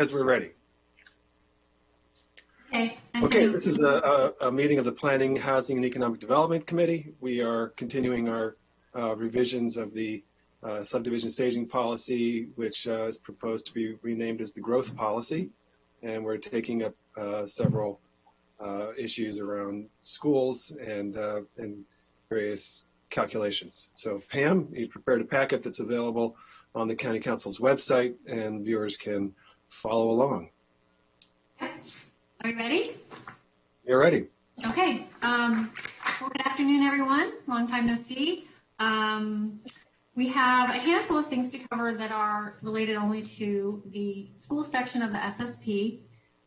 As we're ready. Okay, this is a meeting of the Planning, Housing, and Economic Development Committee. We are continuing our revisions of the subdivision staging policy, which is proposed to be renamed as the growth policy. And we're taking up several issues around schools and various calculations. So Pam, you prepared a packet that's available on the County Council's website, and viewers can follow along. Are you ready? You're ready. Okay. Well, good afternoon, everyone. Long time no see. We have a handful of things to cover that are related only to the school section of the SSP.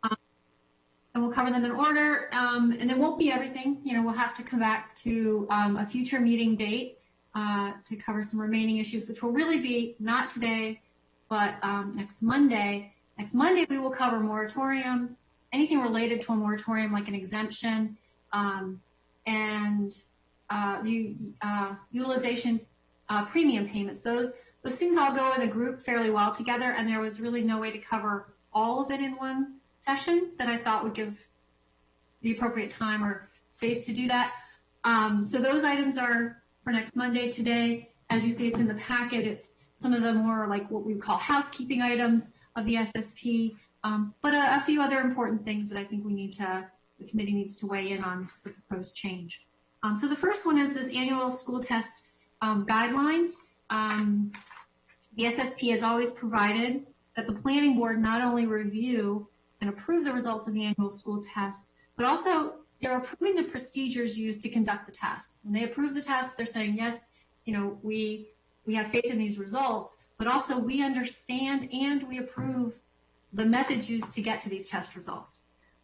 And we'll cover them in order. And it won't be everything. You know, we'll have to come back to a future meeting date to cover some remaining issues, which will really be not today, but next Monday. Next Monday, we will cover moratorium, anything related to a moratorium like an exemption, and utilization premium payments. Those things all go in a group fairly well together, and there was really no way to cover all of it in one session that I thought would give the appropriate time or space to do that. So those items are for next Monday. Today, as you see, it's in the packet. It's some of the more like what we would call housekeeping items of the SSP, but a few other important things that I think the committee needs to weigh in on the proposed change. So the first one is this annual school test guidelines. The SSP has always provided that the planning board not only review and approve the results of the annual school test, but also they're approving the procedures used to conduct the test. When they approve the test, they're saying, yes, you know, we have faith in these results, but also we understand and we approve the methods used to get to these test results.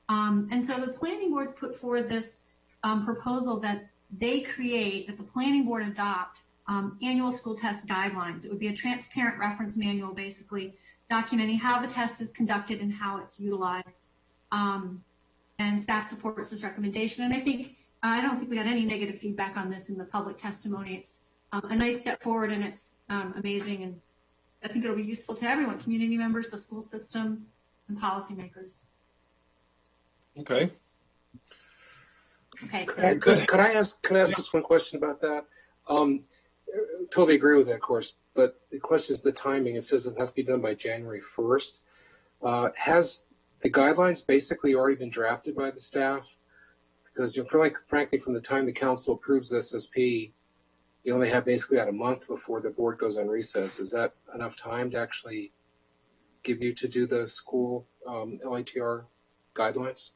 And so the planning board's put forward this proposal that they create, that the planning board adopt annual school test guidelines. It would be a transparent reference manual, basically documenting how the test is conducted and how it's utilized. And staff supports this recommendation. And I don't think we got any negative feedback on this in the public testimony. It's a nice step forward, and it's amazing. And I think it'll be useful to everyone, community members, the school system, and policymakers. Okay. Okay. So could I ask just one question about that? Totally agree with that, of course, but the question is the timing. It says it has to be done by January 1st. Has the guidelines basically already been drafted by the staff? Because frankly, from the time the council approves the SSP, you only have basically about a month before the board goes on recess. Is that enough time to actually give you to do the school LITR guidelines?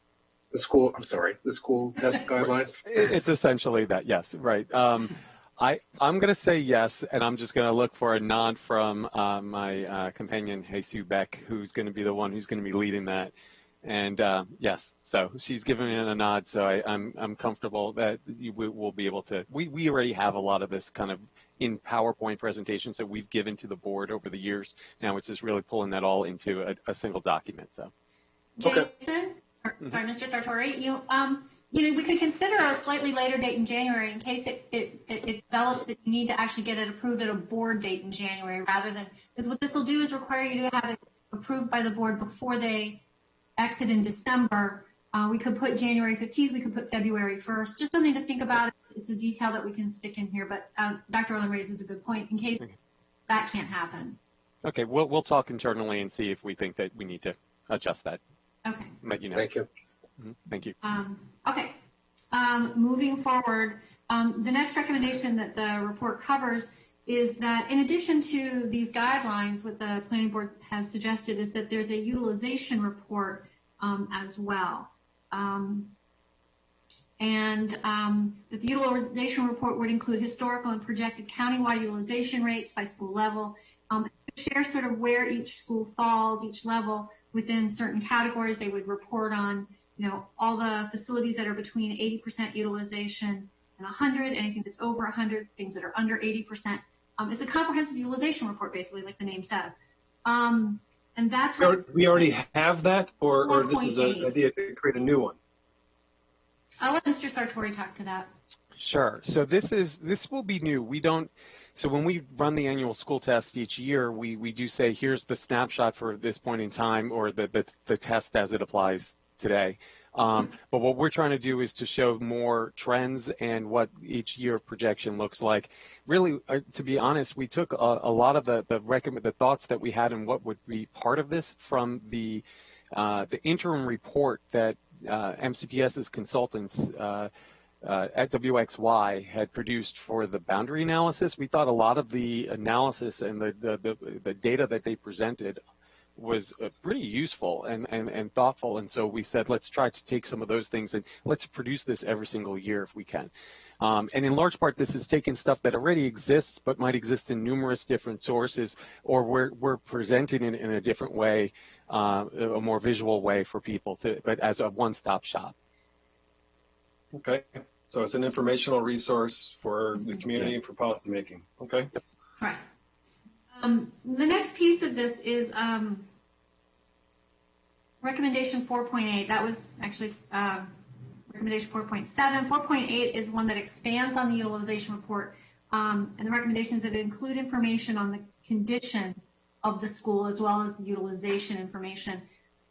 The school test guidelines? It's essentially that, yes, right. I'm going to say yes, and I'm just going to look for a nod from my companion, Jesus Beck, who's going to be the one who's going to be leading that. And yes, so she's giving me a nod, so I'm comfortable that we'll be able to. We already have a lot of this kind of in PowerPoint presentations that we've given to the board over the years. Now it's just really pulling that all into a single document. So, Jason, sorry, Mr. Sartori, you know, we could consider a slightly later date in January in case it develops that you need to actually get it approved at a board date in January rather than, because what this will do is require you to have it approved by the board before they exit in December. We could put January 15th, we could put February 1st, just something to think about. It's a detail that we can stick in here, but Dr. Olin raises a good point in case that can't happen. Okay, we'll talk internally and see if we think that we need to adjust that. Okay. Let you know. Thank you. Thank you. Okay, moving forward, the next recommendation that the report covers is that in addition to these guidelines, what the planning board has suggested is that there's a utilization report as well. And that the utilization report would include historical and projected countywide utilization rates by school level, share sort of where each school falls, each level within certain categories. They would report on, you know, all the facilities that are between 80% utilization and 100, anything that's over 100, things that are under 80%. It's a comprehensive utilization report, basically, like the name says. And that's we already have that, or this is an idea to create a new one? I'll let Mr. Sartori talk to that. Sure. So this will be new. We don't. So when we run the annual school test each year, we do say, here's the snapshot for this point in time, or the test as it applies today. But what we're trying to do is to show more trends and what each year of projection looks like. Really, to be honest, we took a lot of the thoughts that we had and what would be part of this from the interim report that MCPS's consultants at WXY had produced for the boundary analysis. We thought a lot of the analysis and the data that they presented was pretty useful and thoughtful, and so we said, let's try to take some of those things and let's produce this every single year if we can. And in large part, this is taking stuff that already exists but might exist in numerous different sources, or we're presenting it in a different way, a more visual way for people but as a one-stop shop. Okay, so it's an informational resource for the community and for policymaking. Okay. Right. The next piece of this is recommendation 4.8. That was actually recommendation 4.7. 4.8 is one that expands on the utilization report, and the recommendations that include information on the condition of the school as well as the utilization information.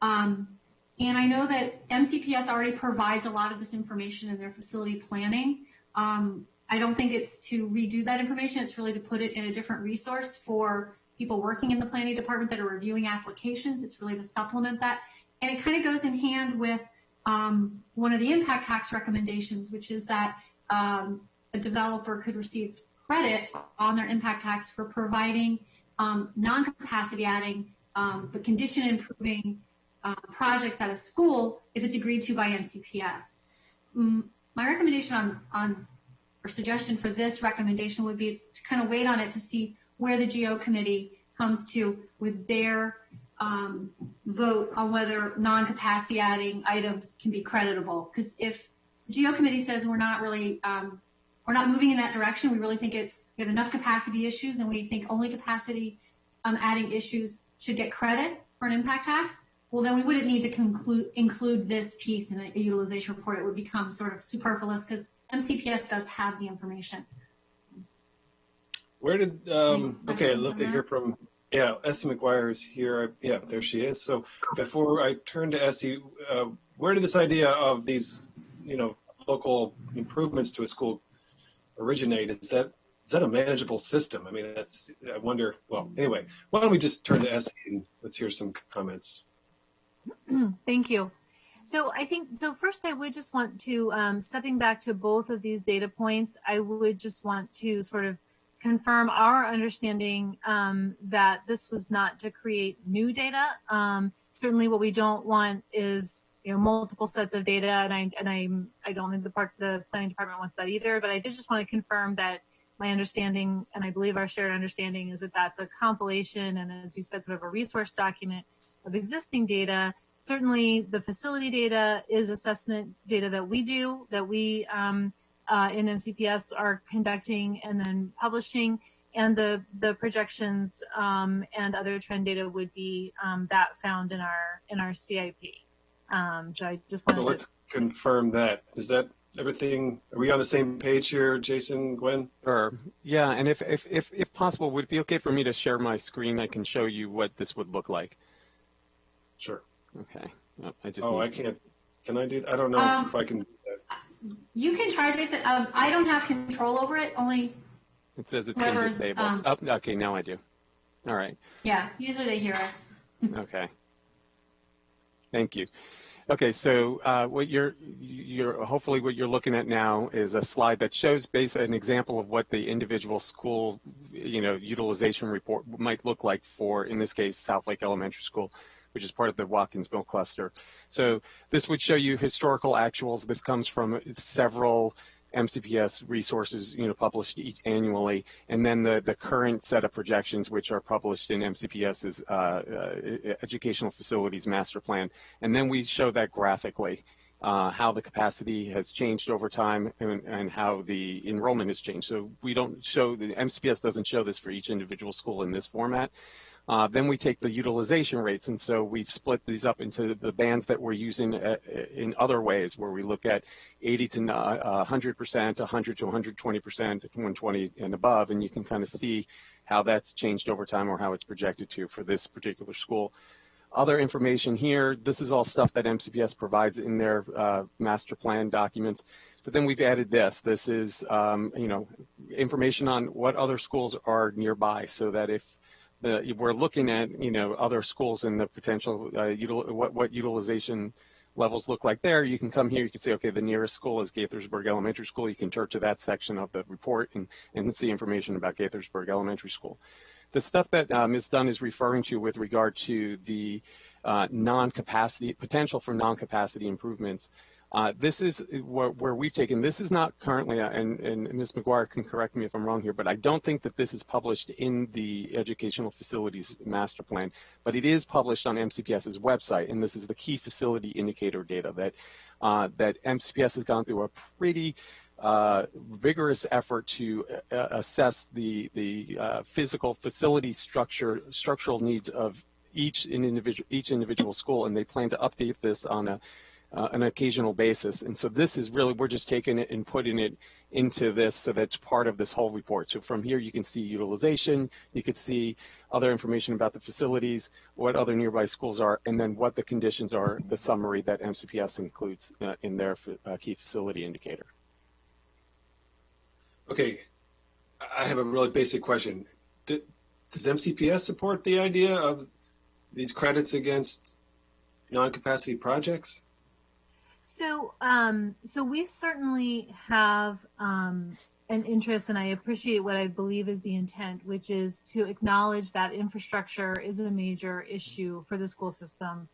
And I know that MCPS already provides a lot of this information in their facility planning. I don't think it's to redo that information. It's really to put it in a different resource for people working in the planning department that are reviewing applications. It's really to supplement that. And it kind of goes in hand with one of the impact tax recommendations, which is that a developer could receive credit on their impact tax for providing non-capacity adding, but condition improving projects at a school if it's agreed to by NCPS. My recommendation or suggestion for this recommendation would be to kind of wait on it to see where the GO committee comes to with their vote on whether non-capacity adding items can be creditable. Because if the GO committee says we're not really, we're not moving in that direction, we really think we have enough capacity issues and we think only capacity adding issues should get credit for an impact tax, well, then we wouldn't need to include this piece in a utilization report. It would become sort of superfluous because MCPS does have the information. Where did, okay, I'd love to hear from, Essie McGuire is here. Yeah, there she is. So before I turn to Essie, where did this idea of these, local improvements to a school originate? Is that a manageable system? I mean, I wonder, well, anyway, why don't we just turn to Essie and let's hear some comments. Thank you. So first I would just want to, stepping back to both of these data points, I would just want to sort of confirm our understanding that this was not to create new data. Certainly what we don't want is, multiple sets of data, and I don't think the planning department wants that either, but I did just want to confirm that my understanding, and I believe our shared understanding, is that that's a compilation and, as you said, sort of a resource document of existing data. Certainly the facility data is assessment data that we do, that we in MCPS are conducting and then publishing, and the projections and other trend data would be that found in our CIP. So I just wanted let's confirm that. Is that everything? Are we on the same page here, Jason, Gwen? Sure. Yeah, and if possible, would it be okay for me to share my screen? I can show you what this would look like. Sure. Okay. I can't. Can I do that? I don't know if I can do that. You can try, Jason. I don't have control over it. Only it says it's been disabled. Okay, now I do. All right. Yeah, usually they hear us. Okay. Thank you. Okay, so what you're hopefully what you're looking at now is a slide that shows basically an example of what the individual school, utilization report might look like for, in this case, South Lake Elementary School, which is part of the Watkins Mill cluster. So this would show you historical actuals. This comes from several MCPS resources, published annually, and then the current set of projections, which are published in MCPS's Educational Facilities Master Plan. And then we show that graphically, how the capacity has changed over time and how the enrollment has changed. So we don't show, the MCPS doesn't show this for each individual school in this format. Then we take the utilization rates, and so we've split these up into the bands that we're using in other ways, where we look at 80 to 100%, 100 to 120%, 120 and above, and you can kind of see how that's changed over time or how it's projected to for this particular school. Other information here, this is all stuff that MCPS provides in their master plan documents. But then we've added this. This is, information on what other schools are nearby, so that if we're looking at, other schools and the potential, what utilization levels look like there, you can come here, you can say, okay, the nearest school is Gaithersburg Elementary School. You can turn to that section of the report and see information about Gaithersburg Elementary School. The stuff that Ms. Dunn is referring to with regard to the non-capacity, potential for non-capacity improvements, this is where we've taken, this is not currently, and Ms. McGuire can correct me if I'm wrong here, but I don't think that this is published in the Educational Facilities Master Plan, but it is published on MCPS's website, and this is the key facility indicator data that MCPS has gone through a pretty vigorous effort to assess the physical facility structural needs of each individual school, and they plan to update this on an occasional basis. And so this is really, we're just taking it and putting it into this so that's part of this whole report. So from here you can see utilization, you could see other information about the facilities, what other nearby schools are, and then what the conditions are, the summary that MCPS includes in their key facility indicator. Okay, I have a really basic question. Does MCPS support the idea of these credits against non-capacity projects? So, so we certainly have an interest, and I appreciate what I believe is the intent, which is to acknowledge that infrastructure is a major issue for the school system,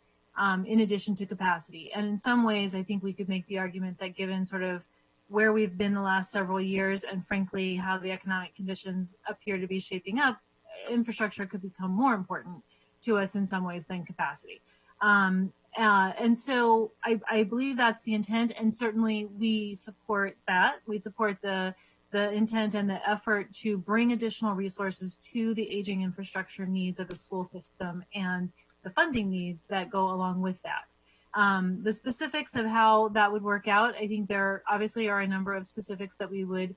in addition to capacity. And in some ways, I think we could make the argument that given sort of where we've been the last several years, and frankly, how the economic conditions appear to be shaping up, infrastructure could become more important to us in some ways than capacity. And so I believe that's the intent, and certainly we support that. We support the intent and the effort to bring additional resources to the aging infrastructure needs of the school system and the funding needs that go along with that. The specifics of how that would work out, I think there obviously are a number of specifics that we would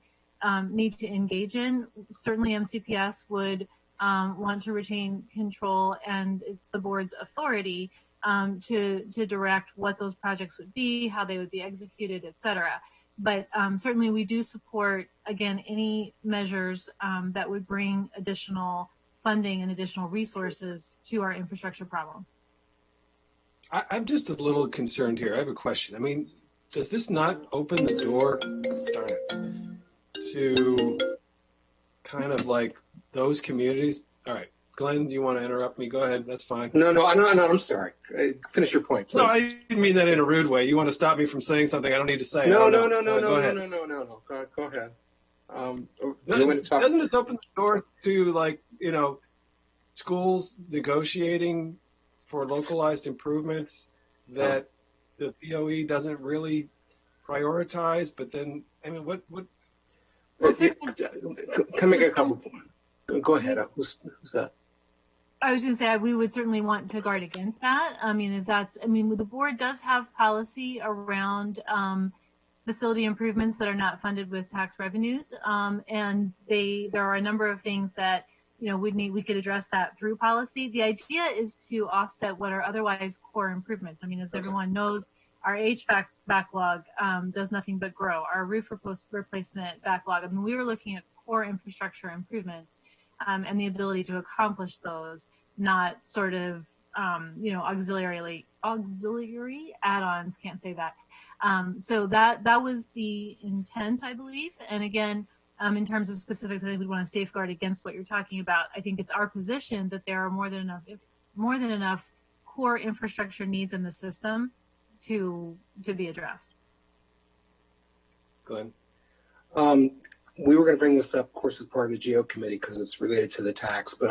need to engage in. Certainly MCPS would want to retain control, and it's the board's authority to direct what those projects would be, how they would be executed, et cetera. But certainly we do support, again, any measures that would bring additional funding and additional resources to our infrastructure problem. I'm just a little concerned here. I have a question. I mean, does this not open the door, darn it, to kind of like those communities? All right, Glenn, do you want to interrupt me? Go ahead. That's fine. No, I'm sorry. Finish your point, please. No, I didn't mean that in a rude way. You want to stop me from saying something I don't need to say? No. Go ahead. Go ahead. Doesn't this open the door to schools negotiating for localized improvements that the POE doesn't really prioritize? But then, I mean, what? Can make a couple points. Go ahead. Who's that? I was going to say we would certainly want to guard against that. I mean, the board does have policy around facility improvements that are not funded with tax revenues, and there are a number of things that we could address that through policy. The idea is to offset what are otherwise core improvements. I mean, as everyone knows, our HVAC backlog does nothing but grow. Our roof replacement backlog. I mean, we were looking at core infrastructure improvements and the ability to accomplish those, not sort of auxiliary add-ons. Can't say that. So that was the intent, I believe. And again, in terms of specifics, I think we want to safeguard against what you're talking about. I think it's our position that there are more than enough core infrastructure needs in the system to be addressed. Glenn? We were going to bring this up, of course, as part of the GO committee because it's related to the tax, but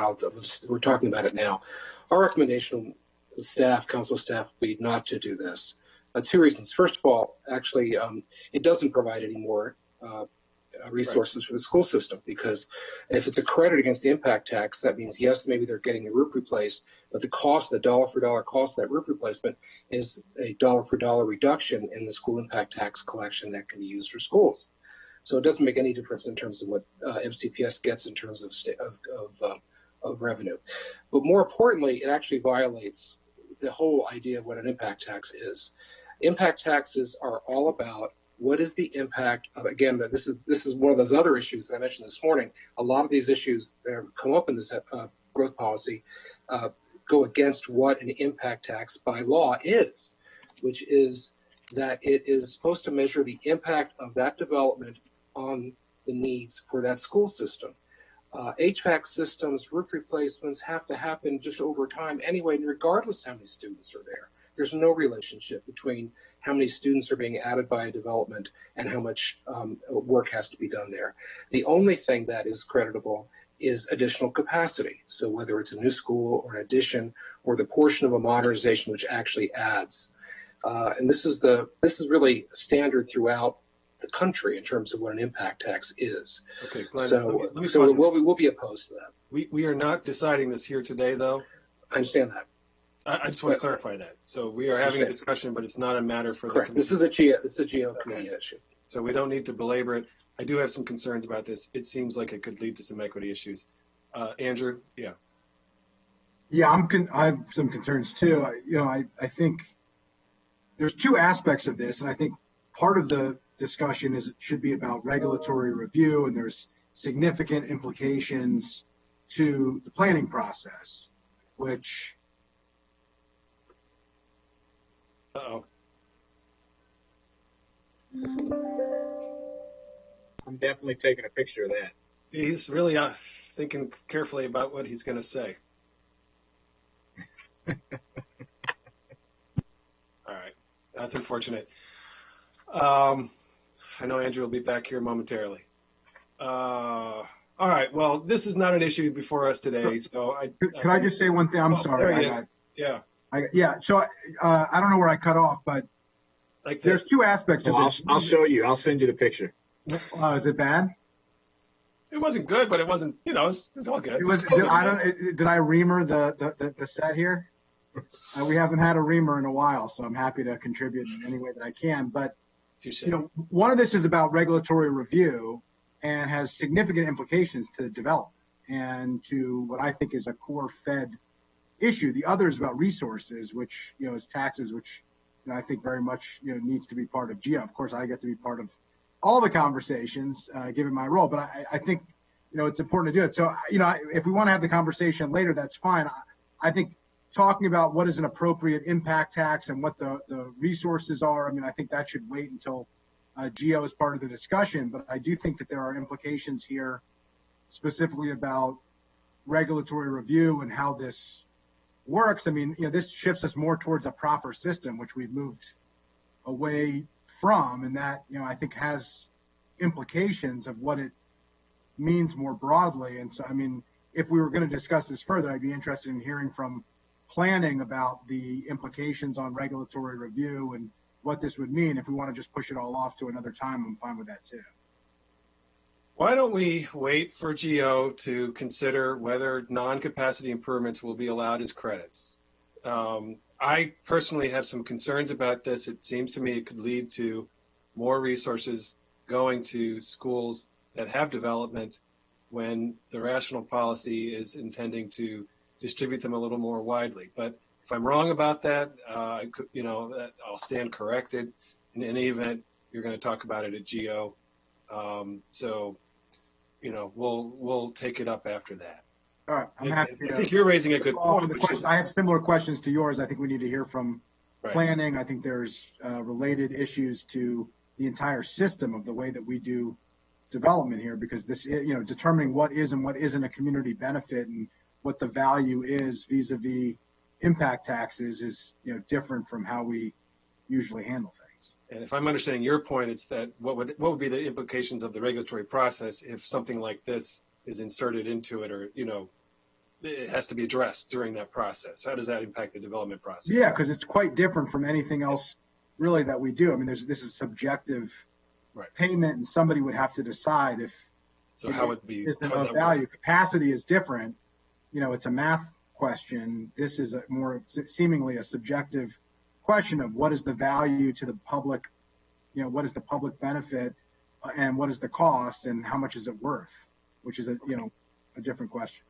we're talking about it now. Our recommendation, council staff, would be not to do this. Two reasons. First of all, actually, it doesn't provide any more resources for the school system, because if it's a credit against the impact tax, that means, yes, maybe they're getting the roof replaced, but the cost, the dollar for dollar cost of that roof replacement is a dollar for dollar reduction in the school impact tax collection that can be used for schools. So it doesn't make any difference in terms of what MCPS gets in terms of revenue. But more importantly, it actually violates the whole idea of what an impact tax is. Impact taxes are all about what is the impact of, again, this is one of those other issues that I mentioned this morning. A lot of these issues that have come up in this growth policy go against what an impact tax by law is, which is that it is supposed to measure the impact of that development on the needs for that school system. HVAC systems, roof replacements have to happen just over time anyway, regardless how many students are there. There's no relationship between how many students are being added by a development and how much work has to be done there. The only thing that is creditable is additional capacity. So whether it's a new school or an addition or the portion of a modernization which actually adds. And this is really standard throughout the country in terms of what an impact tax is. Okay, Glenn, So, let me so we'll be opposed to that. We are not deciding this here today, though. I understand that. I just want to clarify that. So we are having a discussion, but it's not a matter for Correct. the This is a GO committee issue. So we don't need to belabor it. I do have some concerns about this. It seems like it could lead to some equity issues. Andrew, yeah. Yeah, I have some concerns too. I think there's two aspects of this, and I think part of the discussion should be about regulatory review, and there's significant implications to the planning process, which. Uh-oh. I'm definitely taking a picture of that. He's really thinking carefully about what he's going to say. All right. That's unfortunate. I know Andrew will be back here momentarily. All right. Well, this is not an issue before us today. So Can I just say one thing? I'm sorry. There he is. Yeah. So I don't know where I cut off, but Like there's this. two aspects of this. I'll show you. I'll send you the picture. Is it bad? It wasn't good, but it wasn't, it's all good. Did I reamer the set here? We haven't had a reamer in a while, so I'm happy to contribute in any way that I can. But one of this is about regulatory review and has significant implications to development and to what I think is a core PHED issue. The other is about resources, which is taxes, which I think very much needs to be part of GEO. Of course, I get to be part of all the conversations, given my role, but I think it's important to do it. So if we want to have the conversation later, that's fine. I think talking about what is an appropriate impact tax and what the resources are, I think that should wait until GEO is part of the discussion. But I do think that there are implications here, specifically about regulatory review and how this works. This shifts us more towards a proffer system, which we've moved away from, and that I think has implications of what it means more broadly. And so if we were going to discuss this further, I'd be interested in hearing from planning about the implications on regulatory review and what this would mean. If we want to just push it all off to another time, I'm fine with that too. Why don't we wait for GEO to consider whether non-capacity improvements will be allowed as credits? I personally have some concerns about this. It seems to me it could lead to more resources going to schools that have development when the rational policy is intending to distribute them a little more widely. But if I'm wrong about that, I'll stand corrected. In any event, you're going to talk about it at GEO. We'll take it up after that. All right, I'm happy. I think you're raising a good point. I have similar questions to yours. I think we need to hear from Right. planning. I think there's related issues to the entire system of the way that we do development here, because this, determining what is and what isn't a community benefit and what the value is vis-a-vis impact taxes is, different from how we usually handle things. And if I'm understanding your point, it's that what would be the implications of the regulatory process if something like this is inserted into it, or it has to be addressed during that process? How does that impact the development process? Yeah, because it's quite different from anything else really that we do. This is subjective Right. payment, and somebody would have to decide if So how would it be? isn't How would of that value. work? Capacity is different. It's a math question. This is a more seemingly a subjective question of what is the value to the public, what is the public benefit, and what is the cost, and how much is it worth, which is a different question.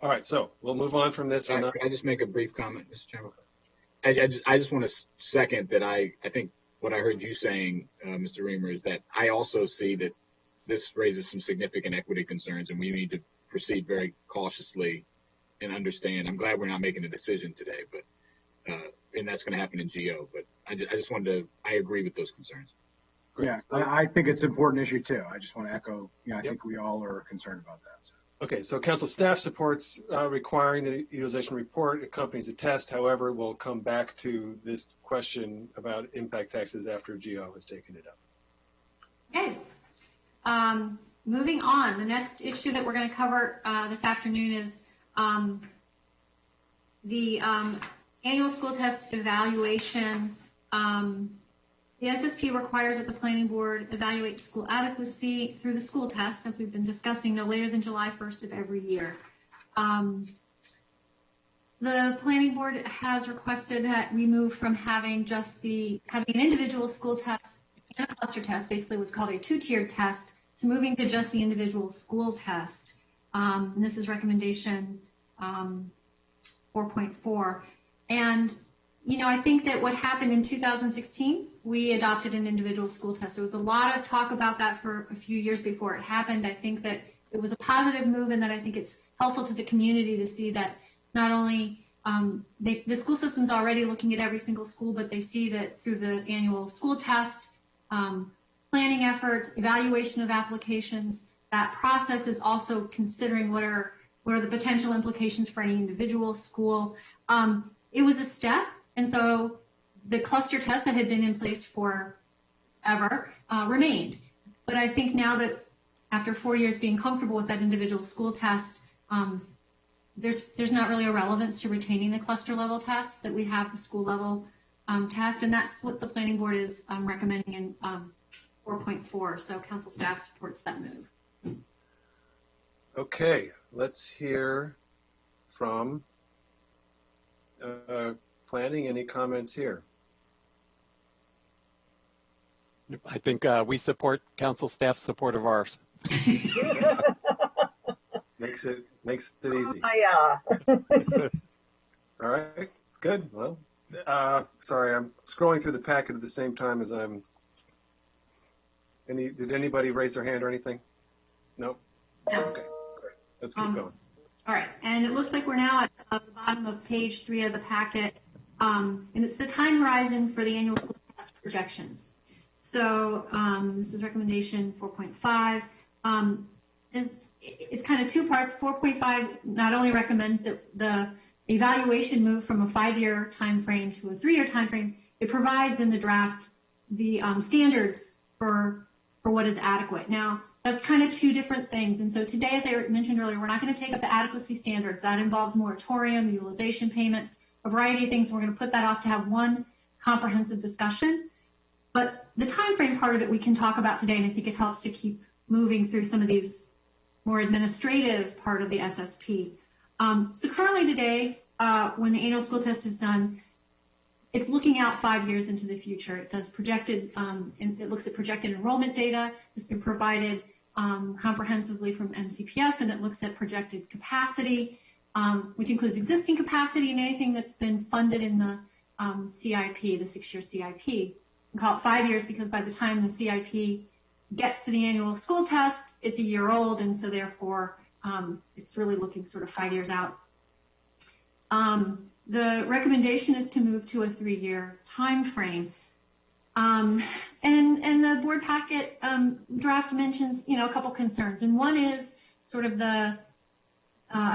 All right, so we'll move on from this. Can I just make a brief comment, Mr. Chairman? I just want to second that I think what I heard you saying, Mr. Reamer, is that I also see that this raises some significant equity concerns, and we need to proceed very cautiously and understand. I'm glad we're not making a decision today, but and that's going to happen in GO. But I just wanted to. I agree with those concerns. Great. Yeah, I think it's an important issue too. I just want to echo. I think we all are concerned about that. So. Okay, so council staff supports requiring the utilization report accompanies the test. However, we'll come back to this question about impact taxes after GO has taken it up. Okay. Moving on, the next issue that we're going to cover this afternoon is the annual school test evaluation. The SSP requires that the planning board evaluate school adequacy through the school test, as we've been discussing, no later than July 1st of every year. The planning board has requested that we move from having just having an individual school test and a cluster test, basically what's called a two-tiered test, to moving to just the individual school test. And this is recommendation 4.4. And I think that what happened in 2016, we adopted an individual school test. There was a lot of talk about that for a few years before it happened. I think that it was a positive move, and that I think it's helpful to the community to see that not only the school system's already looking at every single school, but they see that through the annual school test, planning efforts, evaluation of applications, that process is also considering what are the potential implications for any individual school. It was a step. And so the cluster test that had been in place forever remained. But I think now that after 4 years being comfortable with that individual school test, there's not really a relevance to retaining the cluster level test, that we have the school level test. And that's what the planning board is recommending in 4.4. So council staff supports that move. Okay, let's hear from planning. Any comments here? I think we support council staff's support of ours. Makes it easy. Yeah. All right, good. Well, sorry, I'm scrolling through the packet at the same time as I'm. Did anybody raise their hand or anything? No. No. Okay, great. Let's keep going. All right, and it looks like we're now at the bottom of page 3 of the packet, and it's the time horizon for the annual school test projections. So this is recommendation 4.5. It's kind of two parts. 4.5 not only recommends that the evaluation move from a 5-year time frame to a 3-year time frame, it provides in the draft the standards for what is adequate. Now, that's kind of two different things. And so today, as I mentioned earlier, we're not going to take up the adequacy standards. That involves moratorium, utilization payments, a variety of things. We're going to put that off to have one comprehensive discussion. But the time frame part of it we can talk about today, and I think it helps to keep moving through some of these more administrative part of the SSP. So currently today, when the annual school test is done, it's looking out 5 years into the future. It does projected, and it looks at projected enrollment data that's been provided comprehensively from MCPS, and it looks at projected capacity, which includes existing capacity and anything that's been funded in the CIP, the 6-year CIP. We call it 5 years because by the time the CIP gets to the annual school test, it's a year old, and so therefore it's really looking sort of 5 years out. The recommendation is to move to a 3-year time frame. And the board packet draft mentions, a couple concerns. And one is sort of a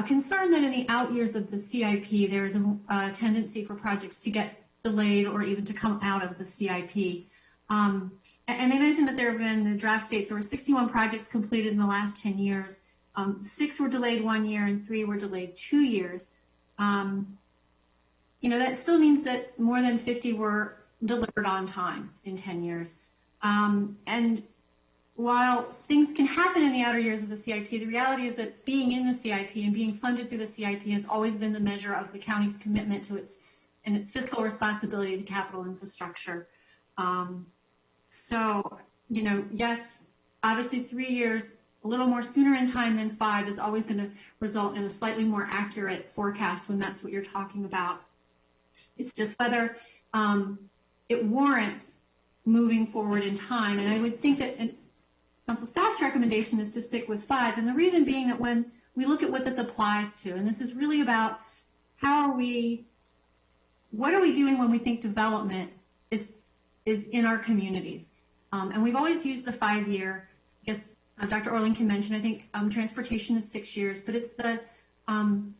concern that in the out years of the CIP, there's a tendency for projects to get delayed or even to come out of the CIP. And they mentioned that there have been, the draft states, there were 61 projects completed in the last 10 years. 6 were delayed 1 year and 3 were delayed 2 years. That still means that more than 50 were delivered on time in 10 years. And while things can happen in the outer years of the CIP, the reality is that being in the CIP and being funded through the CIP has always been the measure of the county's commitment to its fiscal responsibility to capital infrastructure. So, you know, yes, obviously 3 years, a little more sooner in time than 5 is always going to result in a slightly more accurate forecast when that's what you're talking about. It's just whether it warrants moving forward in time. And I would think that council staff's recommendation is to stick with 5. And the reason being that when we look at what this applies to, and this is really about what are we doing when we think development is in our communities? And we've always used the 5-year. I guess Dr. Orling can mention, I think transportation is 6 years, but it's it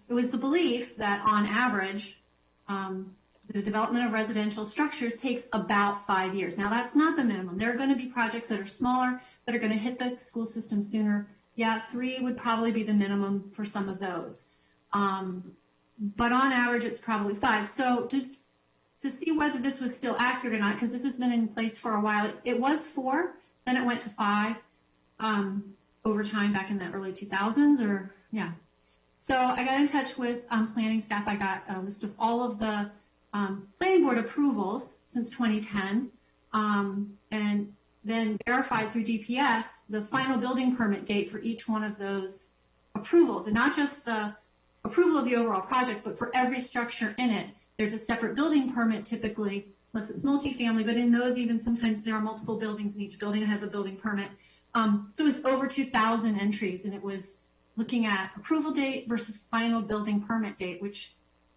was the belief that on average, the development of residential structures takes about 5 years. Now that's not the minimum. There are going to be projects that are smaller that are going to hit the school system sooner. Yeah, 3 would probably be the minimum for some of those. But on average, it's probably 5. So to see whether this was still accurate or not, because this has been in place for a while, it was 4, then it went to 5 over time back in the early 2000s, or yeah. So I got in touch with planning staff. I got a list of all of the planning board approvals since 2010, and then verified through DPS the final building permit date for each one of those approvals, and not just the approval of the overall project, but for every structure in it. There's a separate building permit typically, unless it's multifamily, but in those even sometimes there are multiple buildings and each building has a building permit. So it was over 2,000 entries, and it was looking at approval date versus final building permit date, which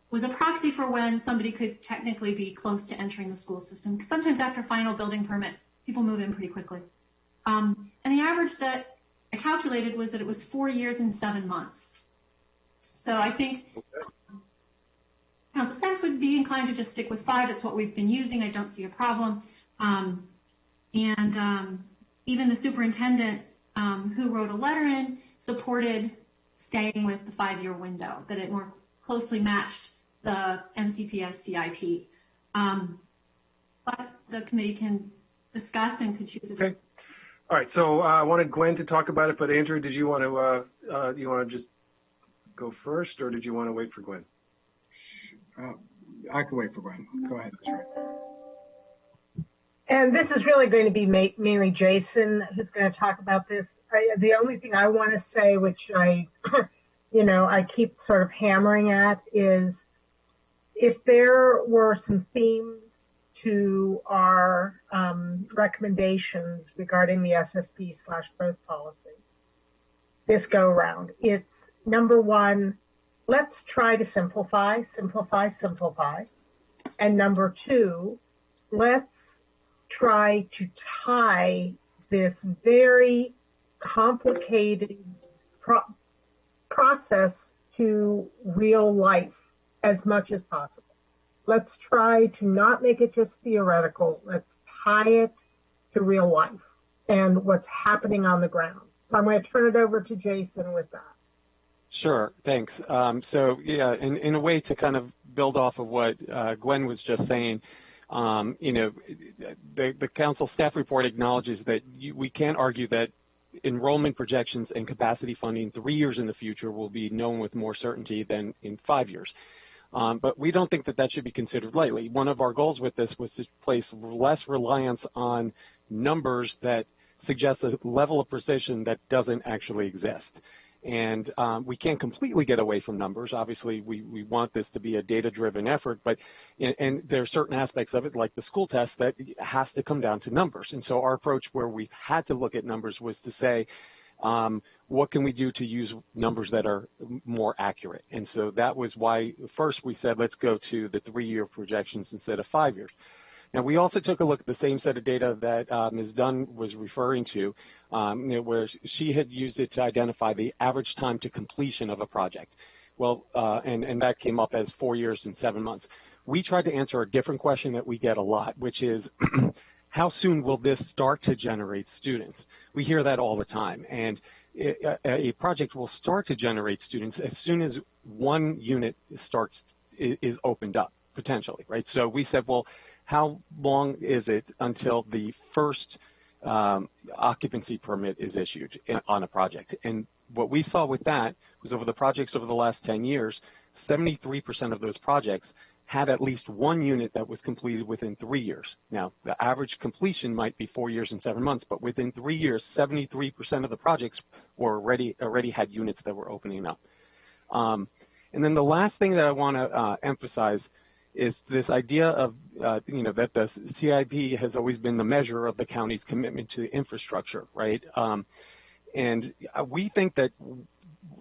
was a proxy for when somebody could technically be close to entering the school system. Because sometimes after final building permit, people move in pretty quickly. And the average that I calculated was that it was 4 years and 7 months. So I think council staff would be inclined to just stick with 5. It's what we've been using. I don't see a problem. Even the superintendent who wrote a letter in supported staying with the 5-year window, that it more closely matched the MCPS CIP. But the committee can discuss and could choose it. Okay. All right. So I wanted Gwen to talk about it, but Andrew, did you want to just go first, or did you want to wait for Gwen? I can wait for Gwen. Go ahead. That's right. And this is really going to be mainly Jason who's going to talk about this. The only thing I want to say, which I keep sort of hammering at, is if there were some themes to our recommendations regarding the SSP/growth policy this go around, it's number 1, let's try to simplify. And number 2, let's try to tie this very complicated process to real life as much as possible. Let's try to not make it just theoretical. Let's tie it to real life and what's happening on the ground. So I'm going to turn it over to Jason with that. Sure, thanks. So yeah, in a way to kind of build off of what Gwen was just saying, the council staff report acknowledges that we can't argue that enrollment projections and capacity funding 3 years in the future will be known with more certainty than in 5 years. But we don't think that that should be considered lightly. One of our goals with this was to place less reliance on numbers that suggest a level of precision that doesn't actually exist. And we can't completely get away from numbers. Obviously, we want this to be a data-driven effort, but and there are certain aspects of it, like the school test, that has to come down to numbers. And so our approach where we've had to look at numbers was to say, what can we do to use numbers that are more accurate? And so that was why first we said, let's go to the 3-year projections instead of 5 years. Now, we also took a look at the same set of data that Ms. Dunn was referring to, where she had used it to identify the average time to completion of a project. Well, and that came up as 4 years and 7 months. We tried to answer a different question that we get a lot, which is, how soon will this start to generate students? We hear that all the time. And a project will start to generate students as soon as one unit is opened up, potentially, right? So we said, well, how long is it until the first occupancy permit is issued on a project. And what we saw with that was over the projects over the last 10 years, 73% of those projects had at least one unit that was completed within 3 years. Now, the average completion might be 4 years and 7 months, but within 3 years, 73% of the projects were already had units that were opening up. And then the last thing that I want to emphasize is this idea of, that the CIP has always been the measure of the county's commitment to infrastructure, right? And we think that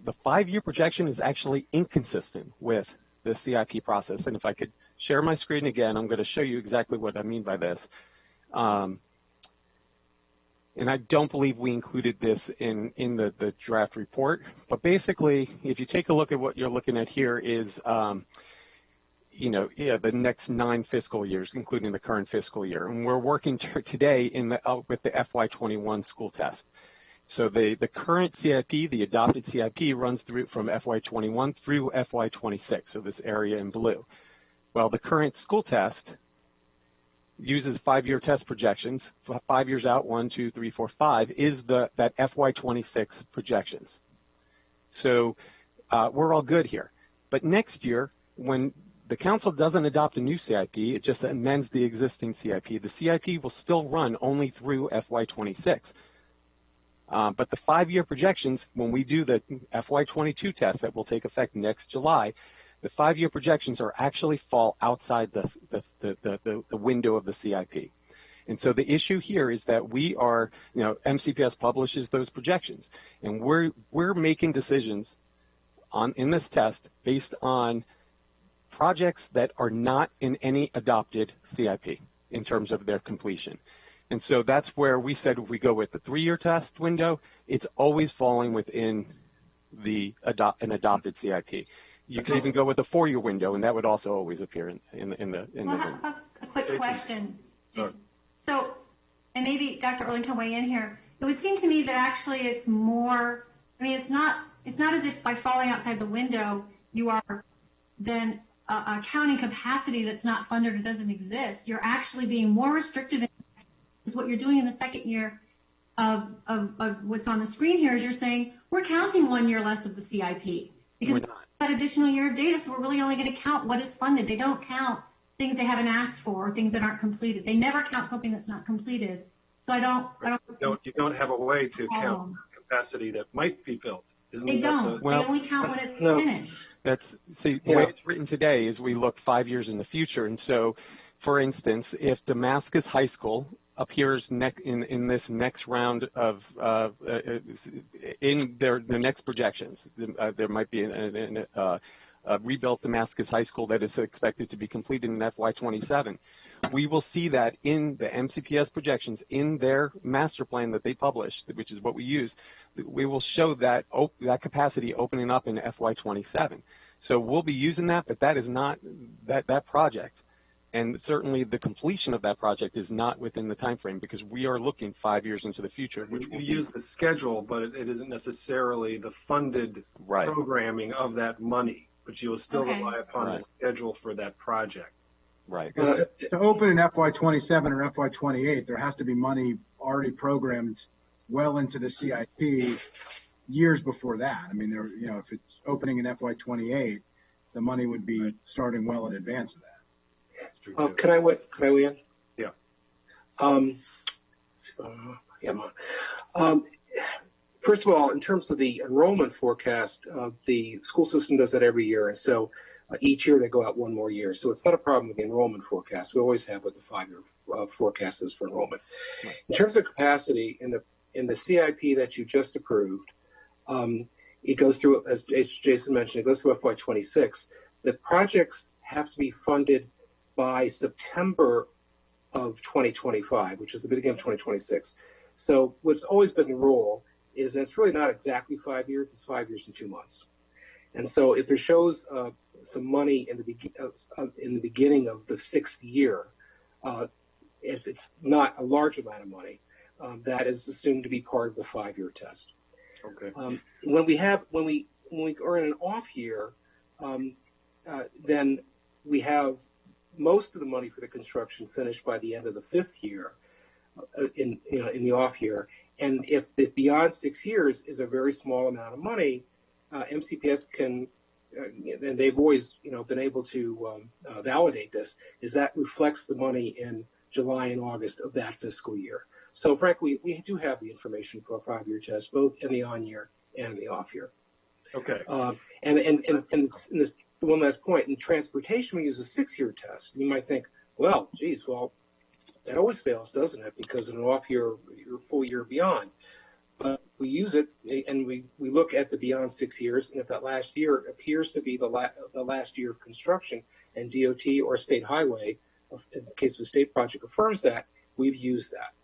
the 5-year projection is actually inconsistent with the CIP process. And if I could share my screen again, I'm going to show you exactly what I mean by this. And I don't believe we included this in the draft report. But basically, if you take a look at what you're looking at here is, the next 9 fiscal years, including the current fiscal year. And we're working today with the FY21 school test. So the current CIP, the adopted CIP, runs through from FY21 through FY26, so this area in blue. Well, the current school test uses 5-year test projections, 5 years out, 1, 2, 3, 4, 5, is that FY26 projections. So we're all good here. But next year, when the council doesn't adopt a new CIP, it just amends the existing CIP. The CIP will still run only through FY26. But the 5-year projections, when we do the FY22 test that will take effect next July, the 5-year projections are actually fall outside the window of the CIP. And so the issue here is that we are, MCPS publishes those projections, and we're making decisions in this test based on projects that are not in any adopted CIP in terms of their completion. And so that's where we said if we go with the 3-year test window, it's always falling within an adopted CIP. You can even go with the 4-year window, and that would also always appear in the window. A quick question, Jason. So, and maybe Dr. Erling can weigh in here. It would seem to me that actually it's more, it's not as if by falling outside the window, you are then counting capacity that's not funded or doesn't exist. You're actually being more restrictive is what you're doing in the second year of what's on the screen here is you're saying we're counting 1 year less of the CIP because that additional year of data, so we're really only going to count what is funded. They don't count things they haven't asked for or things that aren't completed. They never count something that's not completed. So you don't have a way to count capacity that might be built. They don't. They only count when it's finished. The way it's written today is we look 5 years in the future. And so, for instance, if Damascus High School appears in this next round of in their next projections, there might be a rebuilt Damascus High School that is expected to be completed in FY27. We will see that in the MCPS projections in their master plan that they publish, which is what we use. We will show that that capacity opening up in FY27. So we'll be using that, but that is not that project. And certainly the completion of that project is not within the time frame because we are looking 5 years into the future. Which we use the schedule, but it isn't necessarily the funded programming of that money. But you will still rely upon the schedule for that project. Right. To open in FY27 or FY28, there has to be money already programmed well into the CIP years before that. If it's opening in FY28, the money would be starting well in advance of that. That's true. Can I weigh in? Yeah. First of all, in terms of the enrollment forecast, the school system does that every year, and so each year they go out 1 more year. So it's not a problem with the enrollment forecast. We always have what the 5-year forecast is for enrollment. Right. In terms of capacity, in the CIP that you just approved, it goes through, as Jason mentioned, it goes through FY26. The projects have to be funded by September of 2025, which is the beginning of 2026. So what's always been the rule is that it's really not exactly 5 years, it's 5 years and 2 months. And so if it shows some money in the beginning of the 6th year, if it's not a large amount of money, that is assumed to be part of the 5-year test. Okay. When we are in an off year, then we have most of the money for the construction finished by the end of the 5th year. in the off year. And if the beyond 6 years is a very small amount of money, MCPS can, and they've always been able to validate this, is that reflects the money in July and August of that fiscal year. So frankly, we do have the information for a 5-year test, both in the on year and in the off year. Okay. And this one last point, in transportation, we use a 6-year test. You might think, well, geez, well, that always fails, doesn't it? Because in an off year, you're a full year beyond. But we use it, and we look at the beyond 6 years, and if that last year appears to be the last year of construction, and DOT or state highway, in the case of a state project, affirms that, we've used that.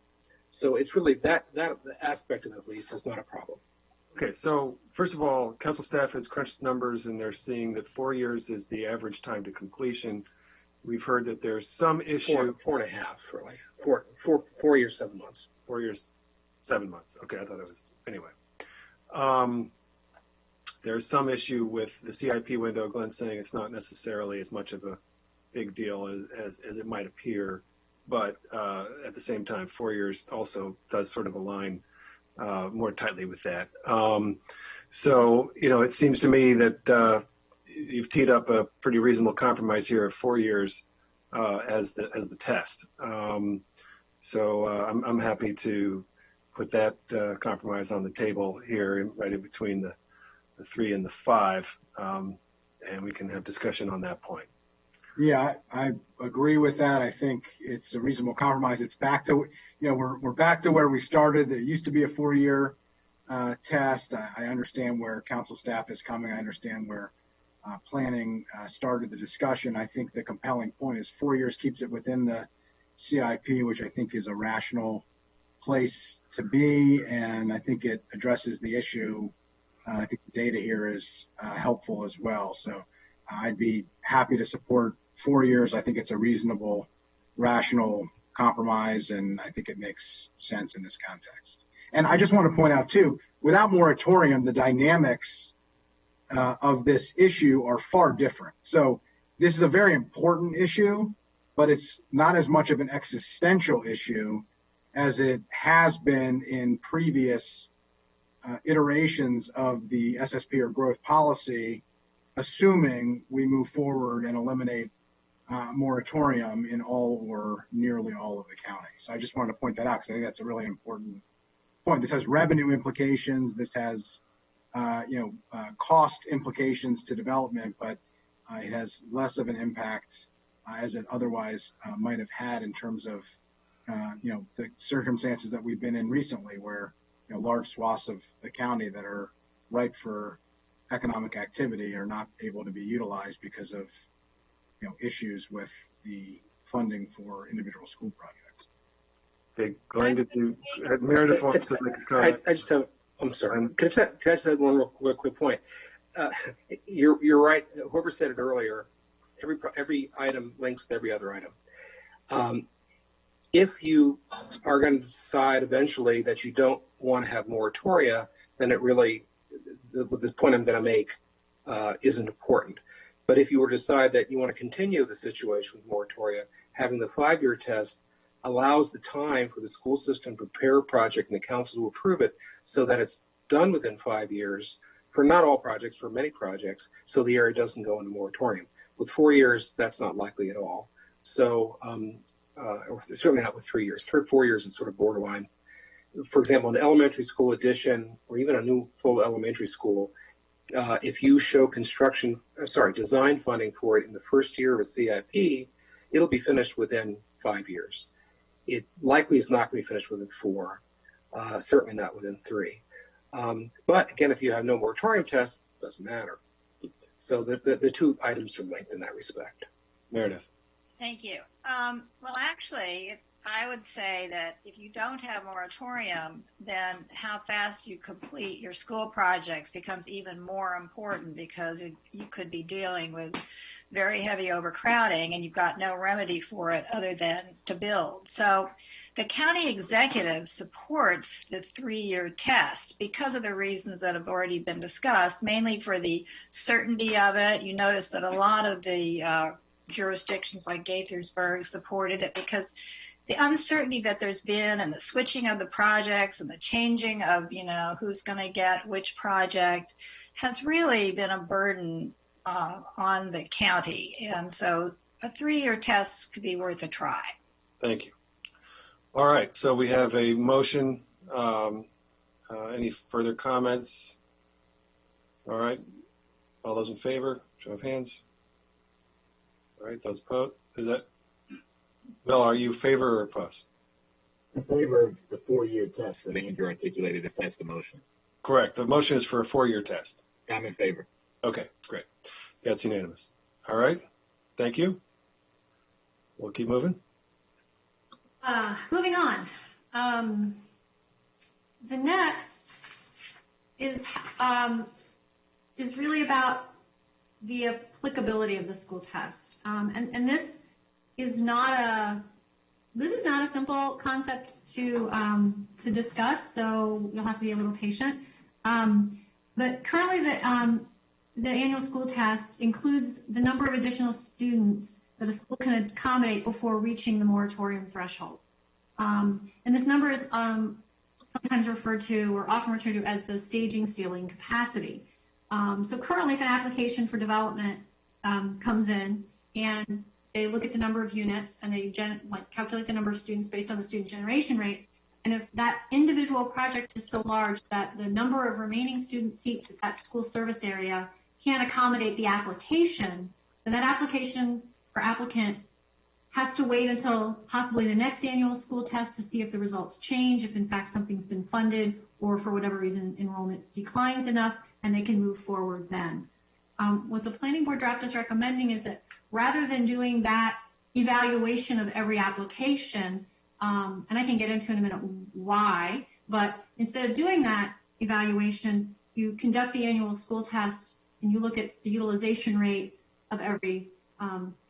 So it's really that aspect of it, at least, is not a problem. Okay, so first of all, council staff has crunched numbers, and they're seeing that 4 years is the average time to completion. We've heard that there's some issue. 4.5, really. 4 years, 7 months. 4 years, 7 months. Okay, I thought it was, anyway. There's some issue with the CIP window. Glenn's saying it's not necessarily as much of a big deal as it might appear, but at the same time, 4 years also does sort of align more tightly with that. So, it seems to me that you've teed up a pretty reasonable compromise here of 4 years as the test. So I'm happy to put that compromise on the table here, right in between the 3 and the 5, and we can have discussion on that point. Yeah, I agree with that. I think it's a reasonable compromise. It's back to, we're back to where we started. There used to be a 4-year test. I understand where council staff is coming. I understand where planning started the discussion. I think the compelling point is 4 years keeps it within the CIP, which I think is a rational place to be, and I think it addresses the issue. I think the data here is helpful as well. So I'd be happy to support 4 years. I think it's a reasonable, rational compromise, and I think it makes sense in this context. And I just want to point out, too, without moratorium, the dynamics of this issue are far different. So this is a very important issue, but it's not as much of an existential issue as it has been in previous iterations of the SSP or growth policy, assuming we move forward and eliminate moratorium in all or nearly all of the counties. So I just wanted to point that out because I think that's a really important point. This has revenue implications. This has, cost implications to development, but it has less of an impact as it otherwise might have had in terms of, the circumstances that we've been in recently, where large swaths of the county that are ripe for economic activity are not able to be utilized because of issues with the funding for individual school projects. Okay, going to do, Meredith wants to make a comment. I just have, I'm sorry, can I just add one real quick point? You're right, whoever said it earlier, every item links to every other item. If you are going to decide eventually that you don't want to have moratoria, then it really, this point I'm going to make isn't important. But if you were to decide that you want to continue the situation with moratoria, having the 5-year test allows the time for the school system to prepare a project and the council to approve it so that it's done within 5 years for not all projects, for many projects, so the area doesn't go into moratorium. With 4 years, that's not likely at all. So, or certainly not with 3 years. 3 or 4 years is sort of borderline. For example, an elementary school addition or even a new full elementary school, if you show design funding for it in the first year of a CIP, it'll be finished within 5 years. It likely is not going to be finished within 4, certainly not within 3. But again, if you have no moratorium test, it doesn't matter. So the two items are linked in that respect. Meredith. Thank you. Well, actually, I would say that if you don't have moratorium, then how fast you complete your school projects becomes even more important, because you could be dealing with very heavy overcrowding and you've got no remedy for it other than to build. So the county executive supports the 3-year test because of the reasons that have already been discussed, mainly for the certainty of it. You notice that a lot of the jurisdictions like Gaithersburg supported it because the uncertainty that there's been and the switching of the projects and the changing of, who's going to get which project has really been a burden on the county. And so a 3-year test could be worth a try. Thank you. All right, so we have a motion. Any further comments? All right, all those in favor, show of hands. All right, those opposed, is that, Bill, are you favor or opposed? In favor of the 4-year test that Andrew articulated, if that's the motion. Correct, the motion is for a 4-year test. I'm in favor. Okay, great. That's unanimous. All right, thank you. We'll keep moving. Moving on. The next is really about the applicability of the school test, and this is not a simple concept to discuss. So you'll have to be a little patient. But currently, the annual school test includes the number of additional students that a school can accommodate before reaching the moratorium threshold. And this number is sometimes referred to or often referred to as the staging ceiling capacity. So currently, if an application for development comes in and they look at the number of units and they calculate the number of students based on the student generation rate, and if that individual project is so large that the number of remaining student seats at that school service area can't accommodate the application, then that application or applicant has to wait until possibly the next annual school test to see if the results change, if in fact something's been funded, or for whatever reason enrollment declines enough, and they can move forward then. What the planning board draft is recommending is that rather than doing that evaluation of every application, and I can get into in a minute why, but instead of doing that evaluation, you conduct the annual school test and you look at the utilization rates of every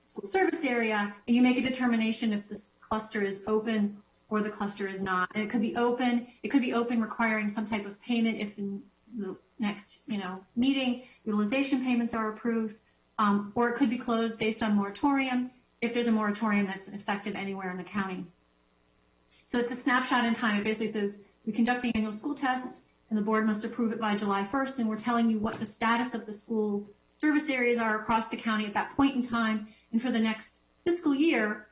school service area, and you make a determination if this cluster is open or the cluster is not. And it could be open requiring some type of payment if in the next meeting utilization payments are approved, or it could be closed based on moratorium if there's a moratorium that's effective anywhere in the county. So it's a snapshot in time. It basically says we conduct the annual school test and the board must approve it by July 1st, and we're telling you what the status of the school service areas are across the county at that point in time. And for the next fiscal year,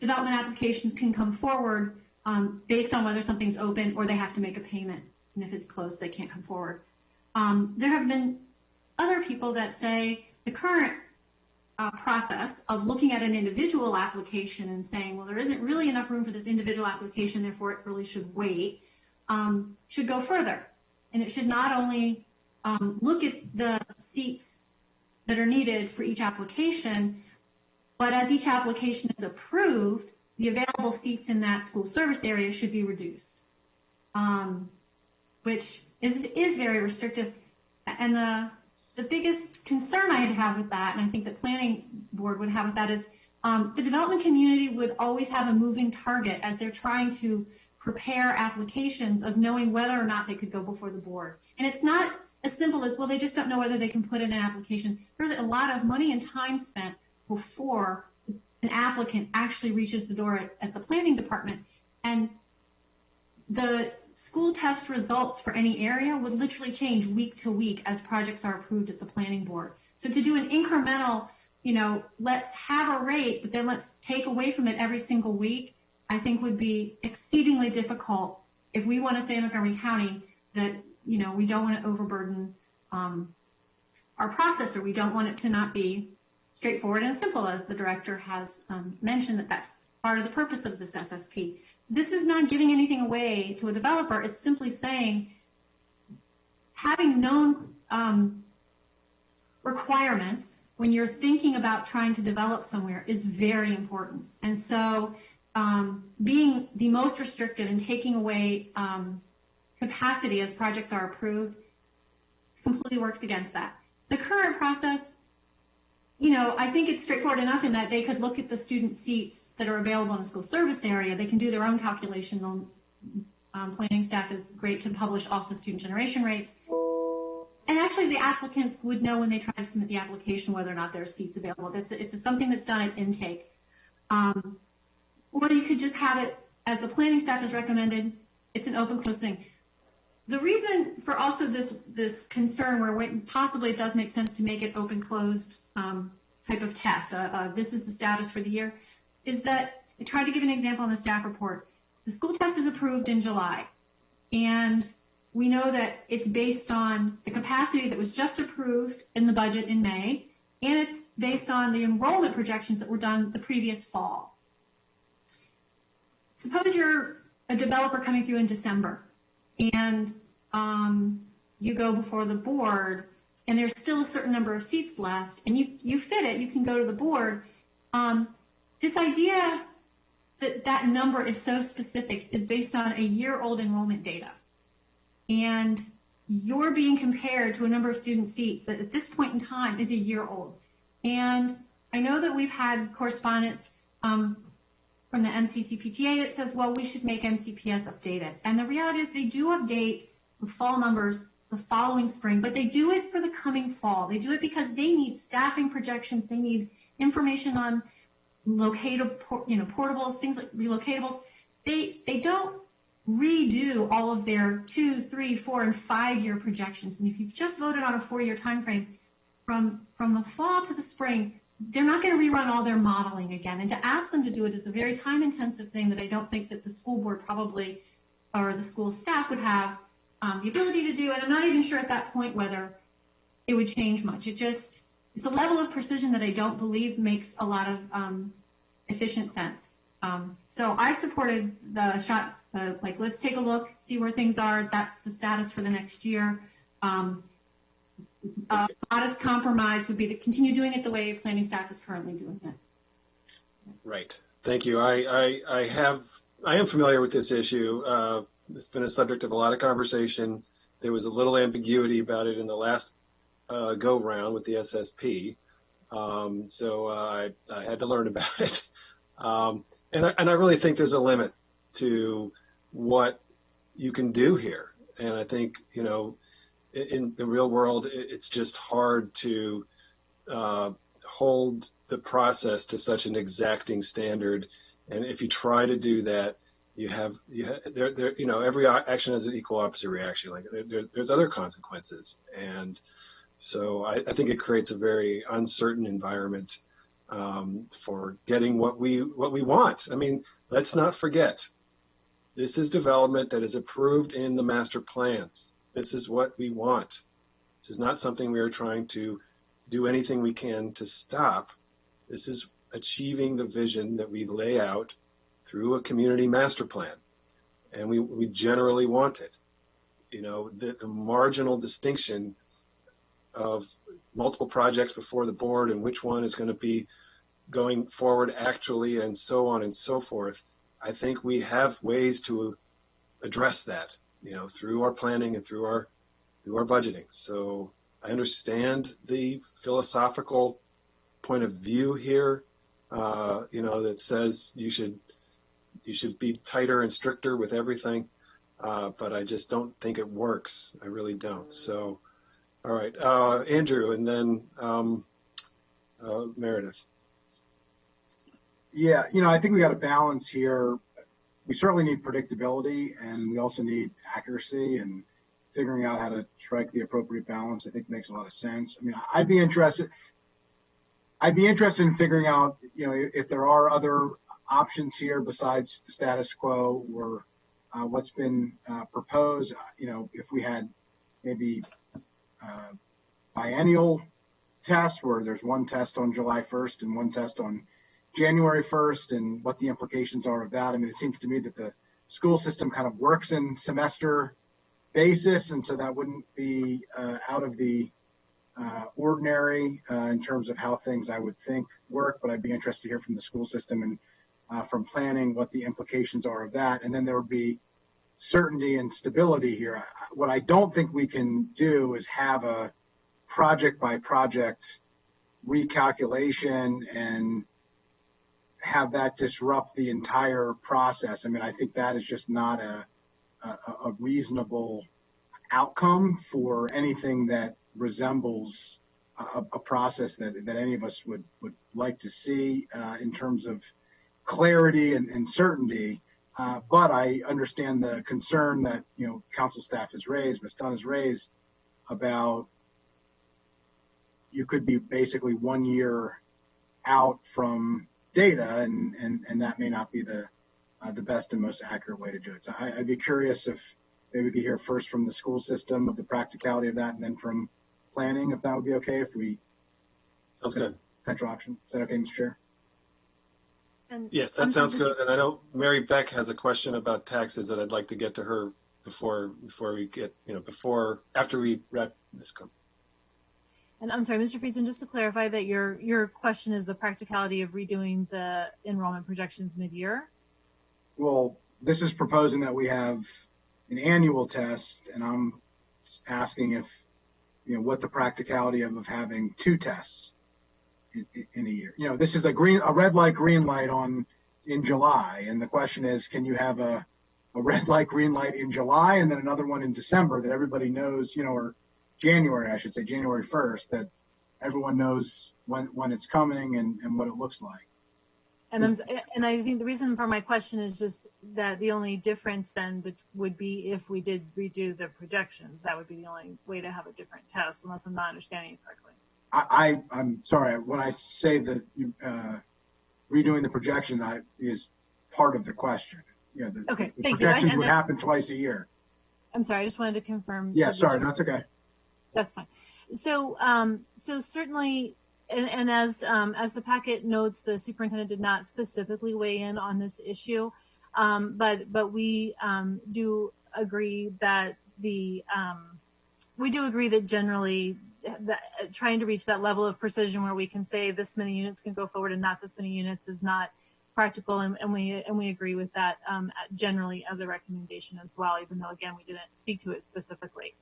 development applications can come forward based on whether something's open or they have to make a payment. And if it's closed, they can't come forward. There have been other people that say the current process of looking at an individual application and saying, well, there isn't really enough room for this individual application, therefore it really should wait, should go further. And it should not only look at the seats that are needed for each application, but as each application is approved, the available seats in that school service area should be reduced, which is very restrictive. And the biggest concern I'd have with that, and I think the planning board would have with that, is the development community would always have a moving target as they're trying to prepare applications of knowing whether or not they could go before the board. And it's not as simple as, well, they just don't know whether they can put in an application. There's a lot of money and time spent before an applicant actually reaches the door at the planning department. And the school test results for any area would literally change week to week as projects are approved at the planning board. So to do an incremental, let's have a rate, but then let's take away from it every single week, I think would be exceedingly difficult if we want to say in Montgomery County that, we don't want to overburden our process, or we don't want it to not be straightforward and simple, as the director has mentioned that's part of the purpose of this SSP. This is not giving anything away to a developer. It's simply saying having known requirements when you're thinking about trying to develop somewhere is very important. And so being the most restrictive and taking away capacity as projects are approved completely works against that. The current process, I think it's straightforward enough in that they could look at the student seats that are available in a school service area. They can do their own calculation. Planning staff is great to publish also student generation rates. And actually the applicants would know when they try to submit the application whether or not there's seats available. It's something that's done at intake. or you could just have it as the planning staff has recommended. It's an open close thing. The reason for also this concern where possibly it does make sense to make it open closed type of test, this is the status for the year, is that I tried to give an example in the staff report. The school test is approved in July, and we know that it's based on the capacity that was just approved in the budget in May, and it's based on the enrollment projections that were done the previous fall. Suppose you're a developer coming through in December, and you go before the board, and there's still a certain number of seats left, and you fit it, you can go to the board. This idea that that number is so specific is based on a year-old enrollment data. And you're being compared to a number of student seats that at this point in time is a year old. And I know that we've had correspondence from the MCCPTA that says, well, we should make MCPS updated. And the reality is they do update the fall numbers the following spring, but they do it for the coming fall. They do it because they need staffing projections. They need information on portables, things like relocatables. They don't redo all of their 2, 3, 4, and 5-year projections. And if you've just voted on a 4-year time frame, from the fall to the spring, they're not going to rerun all their modeling again. And to ask them to do it is a very time-intensive thing that I don't think that the school board probably, or the school staff would have the ability to do. And I'm not even sure at that point whether it would change much. It's a level of precision that I don't believe makes a lot of efficient sense. So I supported the shot, let's take a look, see where things are. That's the status for the next year. Modest compromise would be to continue doing it the way planning staff is currently doing it. Right. Thank you. I am familiar with this issue. It's been a subject of a lot of conversation. There was a little ambiguity about it in the last go round with the SSP. So I had to learn about it. And I really think there's a limit to what you can do here. And I think, in the real world, it's just hard to hold the process to such an exacting standard. And if you try to do that, every action has an equal opposite reaction. Like there's other consequences. And so I think it creates a very uncertain environment for getting what we want. I mean, let's not forget, this is development that is approved in the master plans. This is what we want. This is not something we are trying to do anything we can to stop. This is achieving the vision that we lay out through a community master plan. And we generally want it. The marginal distinction of multiple projects before the board and which one is going to be going forward actually and so on and so forth. I think we have ways to address that, through our planning and through our budgeting. So I understand the philosophical point of view here, that says you should be tighter and stricter with everything, but I just don't think it works. I really don't. So, all right, Andrew, and then Meredith. Yeah, I think we got a balance here. We certainly need predictability, and we also need accuracy, and figuring out how to strike the appropriate balance, I think, makes a lot of sense. I mean, I'd be interested in figuring out, if there are other options here besides the status quo or what's been proposed. If we had maybe biennial tests where there's one test on July 1st and one test on January 1st, and what the implications are of that. I mean, it seems to me that the school system kind of works in semester basis, and so that wouldn't be out of the ordinary in terms of how things, I would think, work, but I'd be interested to hear from the school system and from planning what the implications are of that. And then there would be certainty and stability here. What I don't think we can do is have a project by project recalculation and have that disrupt the entire process. I mean, I think that is just not a reasonable outcome for anything that resembles a process that any of us would like to see in terms of clarity and certainty. But I understand the concern that, council staff has raised, Ms. Dunn has raised about you could be basically 1 year out from data, and that may not be the best and most accurate way to do it. So I'd be curious if maybe we could hear first from the school system of the practicality of that, and then from planning, if that would be okay, if we. Sounds good. Potential option. Is that okay, Mr. Chair? And Yes, that sounds good. And I know Mary Beck has a question about taxes that I'd like to get to her before we get, after we wrap this. And I'm sorry, Mr. Friesen, just to clarify that your question is the practicality of redoing the enrollment projections mid-year? Well, this is proposing that we have an annual test, and I'm asking if, what the practicality of having two tests in a year. This is a red light, green light in July, and the question is, can you have a red light, green light in July, and then another one in December that everybody knows, or January, I should say, January 1st, that everyone knows when it's coming and what it looks like. And I think the reason for my question is just that the only difference then would be if we did redo the projections. That would be the only way to have a different test, unless I'm not understanding it correctly. I'm sorry. When I say that redoing the projection is part of the question. Okay, the thank you. Projections would happen twice a year. I'm sorry. I just wanted to confirm. Yeah, sorry. That's okay. That's fine. So, so certainly, and as the packet notes, the superintendent did not specifically weigh in on this issue, but we do agree that generally that trying to reach that level of precision where we can say this many units can go forward and not this many units is not practical, and we agree with that generally as a recommendation as well, even though again we didn't speak to it specifically.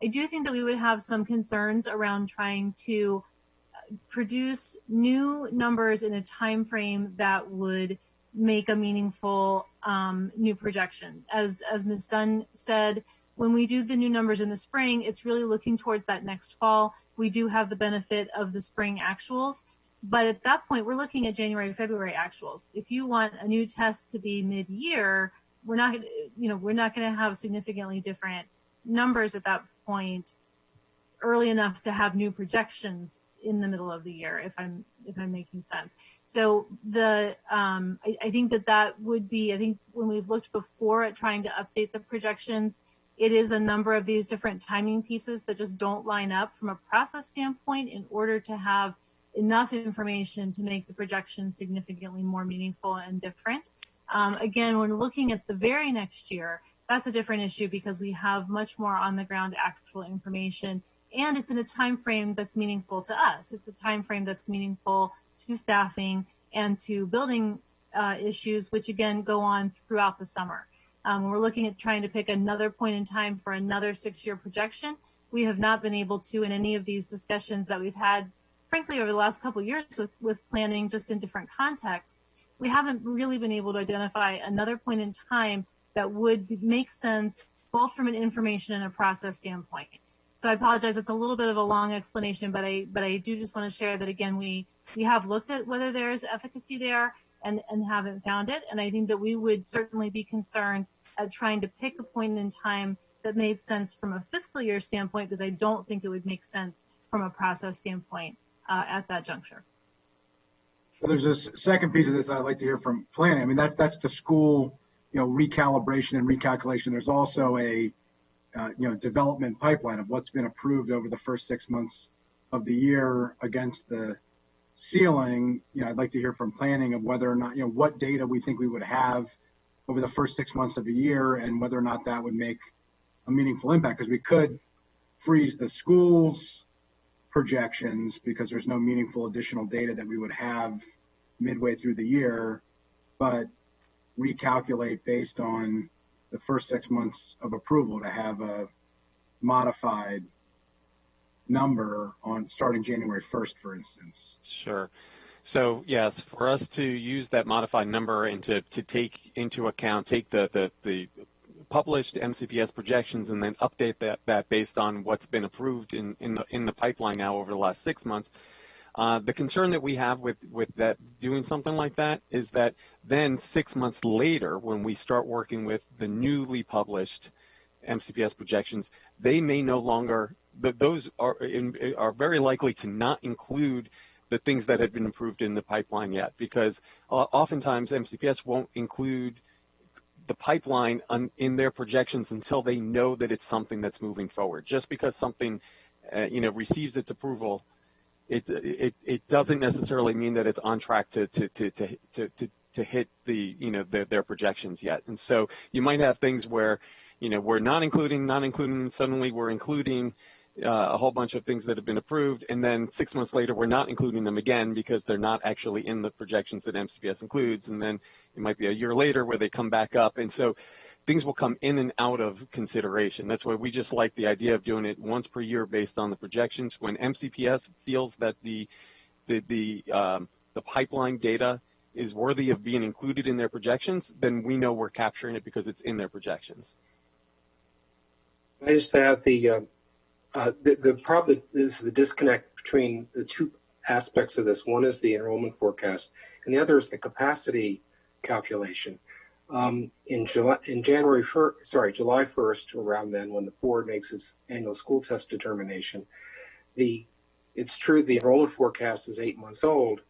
I do think that we would have some concerns around trying to produce new numbers in a time frame that would make a meaningful new projection. As Ms. Dunn said, when we do the new numbers in the spring, it's really looking towards that next fall. We do have the benefit of the spring actuals, but at that point, we're looking at January, February actuals. If you want a new test to be mid-year, we're not going to have significantly different numbers at that point early enough to have new projections in the middle of the year, if I'm making sense. So I think that would be, I think when we've looked before at trying to update the projections, it is a number of these different timing pieces that just don't line up from a process standpoint in order to have enough information to make the projections significantly more meaningful and different. Again, when looking at the very next year, that's a different issue because we have much more on the ground actual information, and it's in a time frame that's meaningful to us. It's a time frame that's meaningful to staffing and to building issues, which again go on throughout the summer. When we're looking at trying to pick another point in time for another 6-year projection, we have not been able to, in any of these discussions that we've had, frankly, over the last couple of years with planning just in different contexts, we haven't really been able to identify another point in time that would make sense both from an information and a process standpoint. So I apologize, it's a little bit of a long explanation, but I do just want to share that again, we have looked at whether there is efficacy there and haven't found it. And I think that we would certainly be concerned at trying to pick a point in time that made sense from a fiscal year standpoint, because I don't think it would make sense from a process standpoint at that juncture. So there's a second piece of this I'd like to hear from planning. I mean, that's the school, recalibration and recalculation. There's also a, development pipeline of what's been approved over the first 6 months of the year against the ceiling. I'd like to hear from planning of whether or not, what data we think we would have over the first 6 months of the year and whether or not that would make a meaningful impact, because we could freeze the schools projections because there's no meaningful additional data that we would have midway through the year, but recalculate based on the first 6 months of approval to have a modified number on starting January 1st, for instance. Sure. So yes, for us to use that modified number and to take into account, take the published MCPS projections and then update that based on what's been approved in the pipeline now over the last 6 months, The concern that we have with that doing something like that is that then 6 months later, when we start working with the newly published MCPS projections, they may no longer, those are very likely to not include the things that have been approved in the pipeline yet, because oftentimes MCPS won't include the pipeline in their projections until they know that it's something that's moving forward. Just because something receives its approval, it doesn't necessarily mean that it's on track to hit their projections yet. And so you might have things where we're not including, suddenly we're including a whole bunch of things that have been approved, and then 6 months later we're not including them again because they're not actually in the projections that MCPS includes, and then it might be a year later where they come back up, and so things will come in and out of consideration. That's why we just like the idea of doing it once per year based on the projections. When MCPS feels that the pipeline data is worthy of being included in their projections, then we know we're capturing it because it's in their projections. I just have the problem is the disconnect between the two aspects of this. One is the enrollment forecast, and the other is the capacity calculation. July 1st, around then, when the board makes its annual school test determination, it's true the enrollment forecast is 8 months old.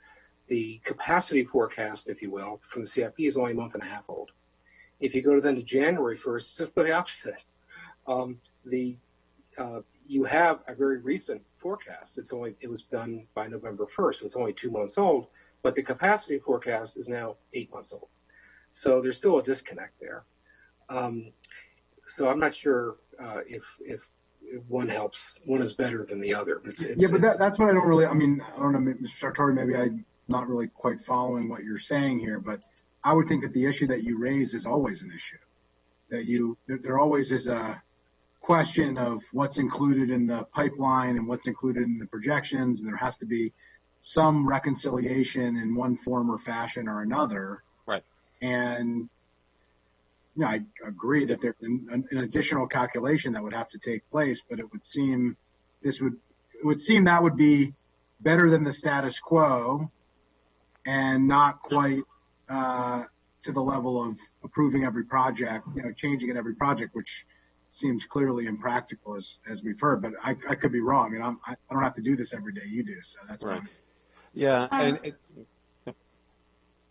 The capacity forecast, if you will, from the CIP is only a month and a half old. If you go to January 1st, it's just the opposite. You have a very recent forecast. It was done by November 1st, so it's only 2 months old, but the capacity forecast is now 8 months old. So there's still a disconnect there. So I'm not sure if one helps, one is better than the other. But that's what I don't really, I don't know, Mr. Sartori, maybe I'm not really quite following what you're saying here, but I would think that the issue that you raise is always an issue. There always is a question of what's included in the pipeline and what's included in the projections, and there has to be some reconciliation in one form or fashion or another. Right. And I agree that there's an additional calculation that would have to take place, but it would seem that would be better than the status quo and not quite to the level of approving every project, changing in every project, which seems clearly impractical as we've heard, but I could be wrong, and I don't have to do this every day. You do, so that's right. Fine. Yeah,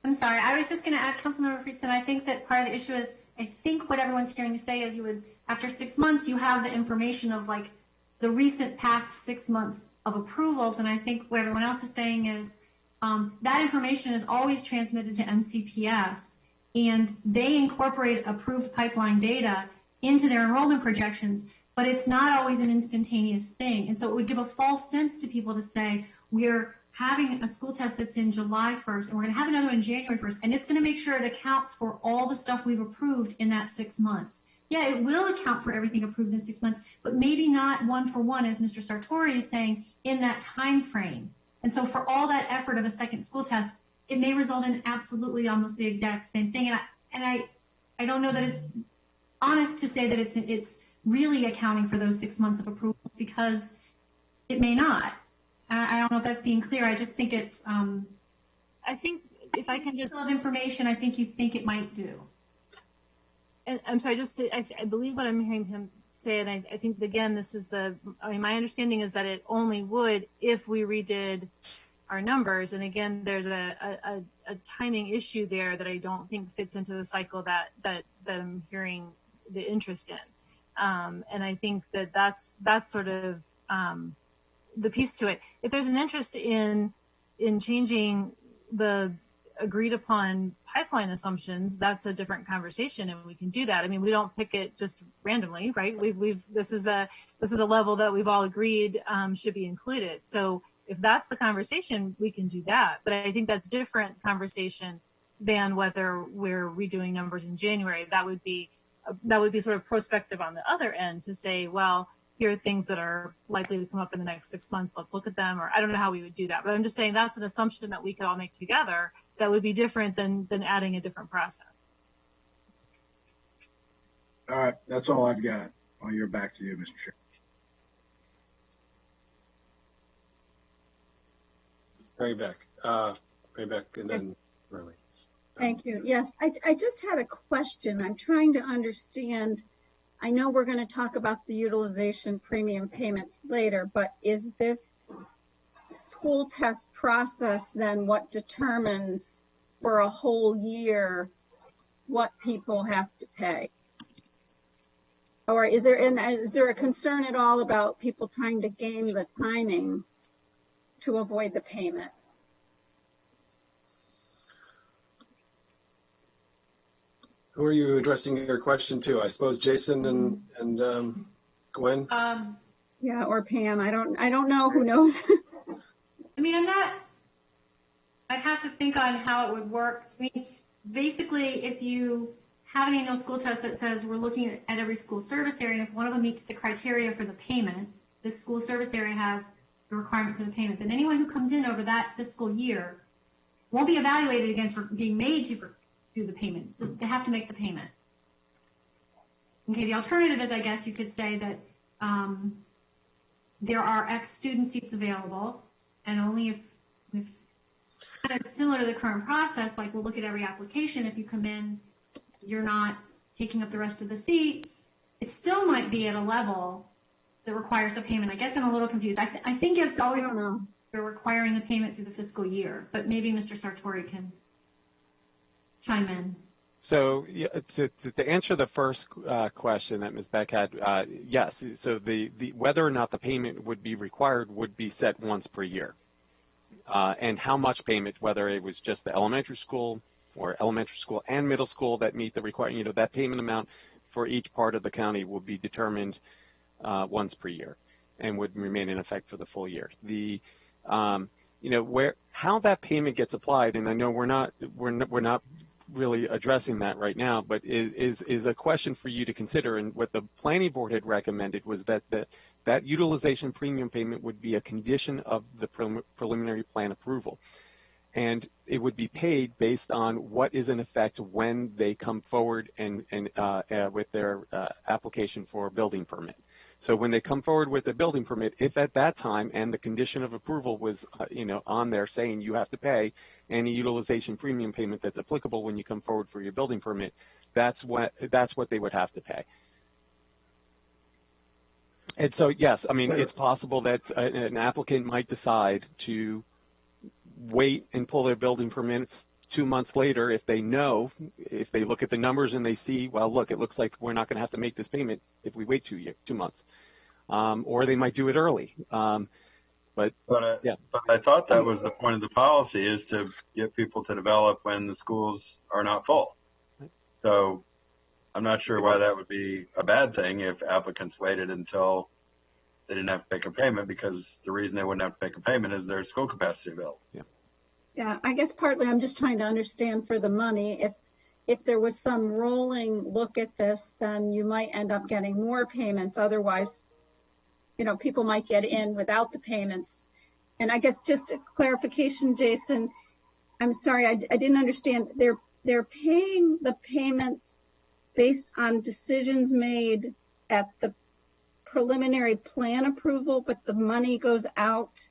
I'm sorry. I was just going to add, Councilmember Friedson, I think that part of the issue is, I think what everyone's hearing you say is after 6 months, you have the information of like the recent past 6 months of approvals. And I think what everyone else is saying is that information is always transmitted to MCPS, and they incorporate approved pipeline data into their enrollment projections, but it's not always an instantaneous thing. And so it would give a false sense to people to say, we're having a school test that's in July 1st, and we're going to have another one in January 1st, and it's going to make sure it accounts for all the stuff we've approved in that 6 months. Yeah, it will account for everything approved in 6 months, but maybe not one for one, as Mr. Sartori is saying, in that time frame. And so for all that effort of a second school test, it may result in absolutely almost the exact same thing. And I don't know that it's honest to say that it's really accounting for those 6 months of approval, because it may not. I don't know if that's being clear. I just think it's. I think if I can just. Information, I think you think it might do. And I'm sorry, I believe what I'm hearing him say, and I think again, this is my understanding is that it only would if we redid our numbers. And again, there's a timing issue there that I don't think fits into the cycle that I'm hearing the interest in. And I think that's sort of the piece to it. If there's an interest in changing the agreed upon pipeline assumptions, that's a different conversation, and we can do that. I mean, we don't pick it just randomly, right? This is a level that we've all agreed should be included. So if that's the conversation, we can do that. But I think that's different conversation than whether we're redoing numbers in January. That would be sort of prospective on the other end to say, well, here are things that are likely to come up in the next 6 months. Let's look at them. Or I don't know how we would do that, but I'm just saying that's an assumption that we could all make together that would be different than adding a different process. All right, that's all I've got. I'll yield back to you, Mr. Chair. Mary Beck, and then Marlene. Thank you. Yes, I just had a question. I'm trying to understand. I know we're going to talk about the utilization premium payments later, but is this school test process then what determines for a whole year what people have to pay? Or is there a concern at all about people trying to game the timing to avoid the payment? Who are you addressing your question to? I suppose Jason and Gwen. Yeah, or Pam. I don't know. Who knows? I mean, I'd have to think on how it would work. I mean, basically, if you have an annual school test that says we're looking at every school service area, and if one of them meets the criteria for the payment, this school service area has the requirement for the payment, then anyone who comes in over that fiscal year won't be evaluated against being made to do the payment. They have to make the payment. Okay, the alternative is, I guess you could say that there are X student seats available, and only if kind of similar to the current process, like we'll look at every application. If you come in, you're not taking up the rest of the seats, it still might be at a level that requires the payment. I guess I'm a little confused. I think it's always they're requiring the payment through the fiscal year, but maybe Mr. Sartori can chime in. So to answer the first question that Ms. Beck had, yes. So the whether or not the payment would be required would be set once per year, and how much payment, whether it was just the elementary school or elementary school and middle school that meet the requirement, that payment amount for each part of the county will be determined once per year, and would remain in effect for the full year. The how that payment gets applied, and I know we're not really addressing that right now, but is a question for you to consider. And what the planning board had recommended was that that utilization premium payment would be a condition of the preliminary plan approval, and it would be paid based on what is in effect when they come forward and with their application for a building permit. So when they come forward with a building permit, if at that time and the condition of approval was on there saying you have to pay any utilization premium payment that's applicable when you come forward for your building permit, that's what they would have to pay. And so yes, I mean, it's possible that an applicant might decide to wait and pull their building permits 2 months later if they look at the numbers and they see, well, look, it looks like we're not going to have to make this payment if we wait 2 months. Or they might do it early. But I thought that was the point of the policy, is to get people to develop when the schools are not full. So I'm not sure why that would be a bad thing if applicants waited until they didn't have to make a payment, because the reason they wouldn't have to make a payment is there's school capacity available. Yeah, I guess partly I'm just trying to understand for the money, if there was some rolling look at this, then you might end up getting more payments. Otherwise, people might get in without the payments. And I guess just a clarification, Jason, I'm sorry, I didn't understand. They're paying the payments based on decisions made at the preliminary plan approval, but the money goes out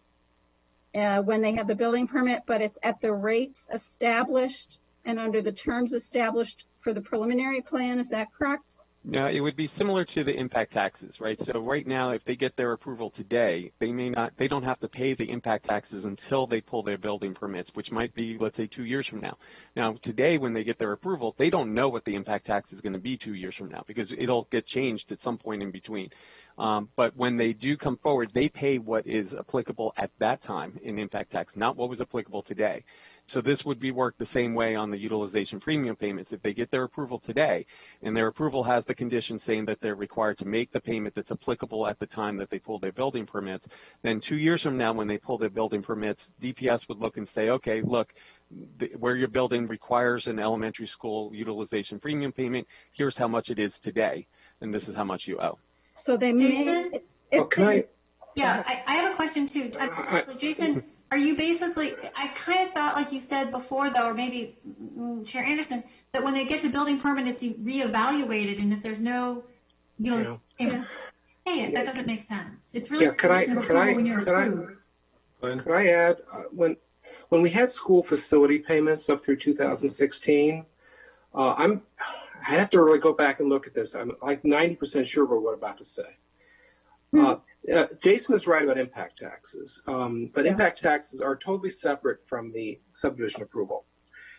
when they have the building permit, but it's at the rates established and under the terms established for the preliminary plan. Is that correct? No, it would be similar to the impact taxes, right? So right now, if they get their approval today, they don't have to pay the impact taxes until they pull their building permits, which might be, let's say, 2 years from now. Now, today, when they get their approval, they don't know what the impact tax is going to be 2 years from now, because it'll get changed at some point in between. But when they do come forward, they pay what is applicable at that time in impact tax, not what was applicable today. So this would be worked the same way on the utilization premium payments. If they get their approval today, and their approval has the condition saying that they're required to make the payment that's applicable at the time that they pull their building permits, then 2 years from now, when they pull their building permits, DPS would look and say, okay, look, where your building requires an elementary school utilization premium payment, here's how much it is today, and this is how much you owe. So they Jason? Yeah, I have a question too. Jason, are you basically, I kind of thought, like you said before, though, or maybe Chair Anderson, that when they get to building permit, it's reevaluated, and if there's no, pay it. That doesn't make sense. It's really Could I add, when when we had school facility payments up through 2016, I have to really go back and look at this. I'm like 90% sure about what I'm about to say. Jason is right about impact taxes, but impact taxes are totally separate from the subdivision approval.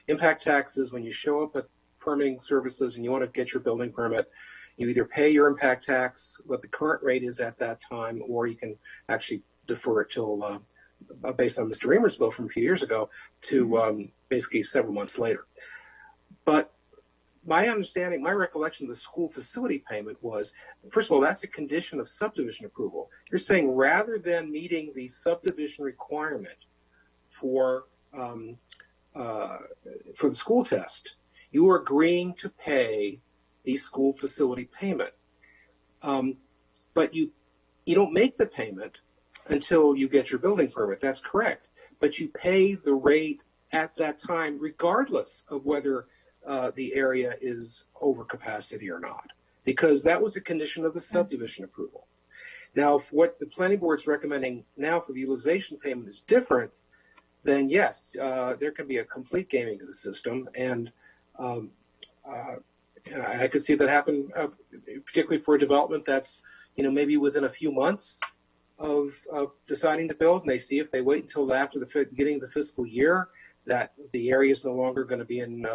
Impact taxes, when you show up at permitting services and you want to get your building permit, you either pay your impact tax, what the current rate is at that time, or you can actually defer it till, based on Mr. Reamer's bill from a few years ago, to basically several months later. But my understanding, my recollection of the school facility payment was, first of all, that's a condition of subdivision approval. You're saying rather than meeting the subdivision requirement for the school test, you are agreeing to pay the school facility payment. But you don't make the payment until you get your building permit. That's correct. But you pay the rate at that time, regardless of whether the area is over capacity or not, because that was a condition of the subdivision approval. Now, if what the planning board is recommending now for the utilization payment is different, then yes, there can be a complete gaming of the system, and I could see that happen, particularly for a development that's maybe within a few months of deciding to build, and they see if they wait until after the beginning of the fiscal year that the area is no longer going to be in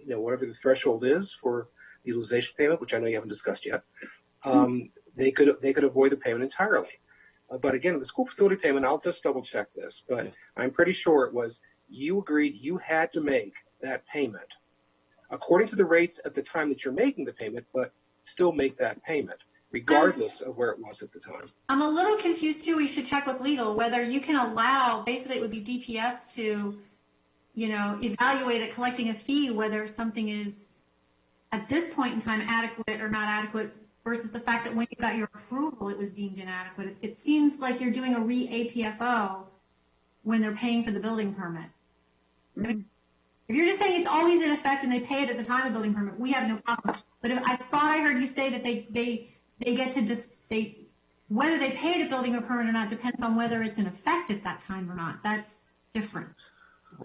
whatever the threshold is for the utilization payment, which I know you haven't discussed yet. They could avoid the payment entirely. But again, the school facility payment, I'll just double check this, but I'm pretty sure it was you agreed you had to make that payment according to the rates at the time that you're making the payment, but still make that payment regardless of where it was at the time. I'm a little confused too. We should check with legal whether you can allow, basically it would be DPS to, evaluate it, collecting a fee, whether something is at this point in time adequate or not adequate versus the fact that when you got your approval, it was deemed inadequate. It seems like you're doing a re-APFO when they're paying for the building permit. I mean, if you're just saying it's always in effect and they pay it at the time of building permit, we have no problem. But I thought I heard you say that they get to whether they paid a building permit or not depends on whether it's in effect at that time or not. That's different.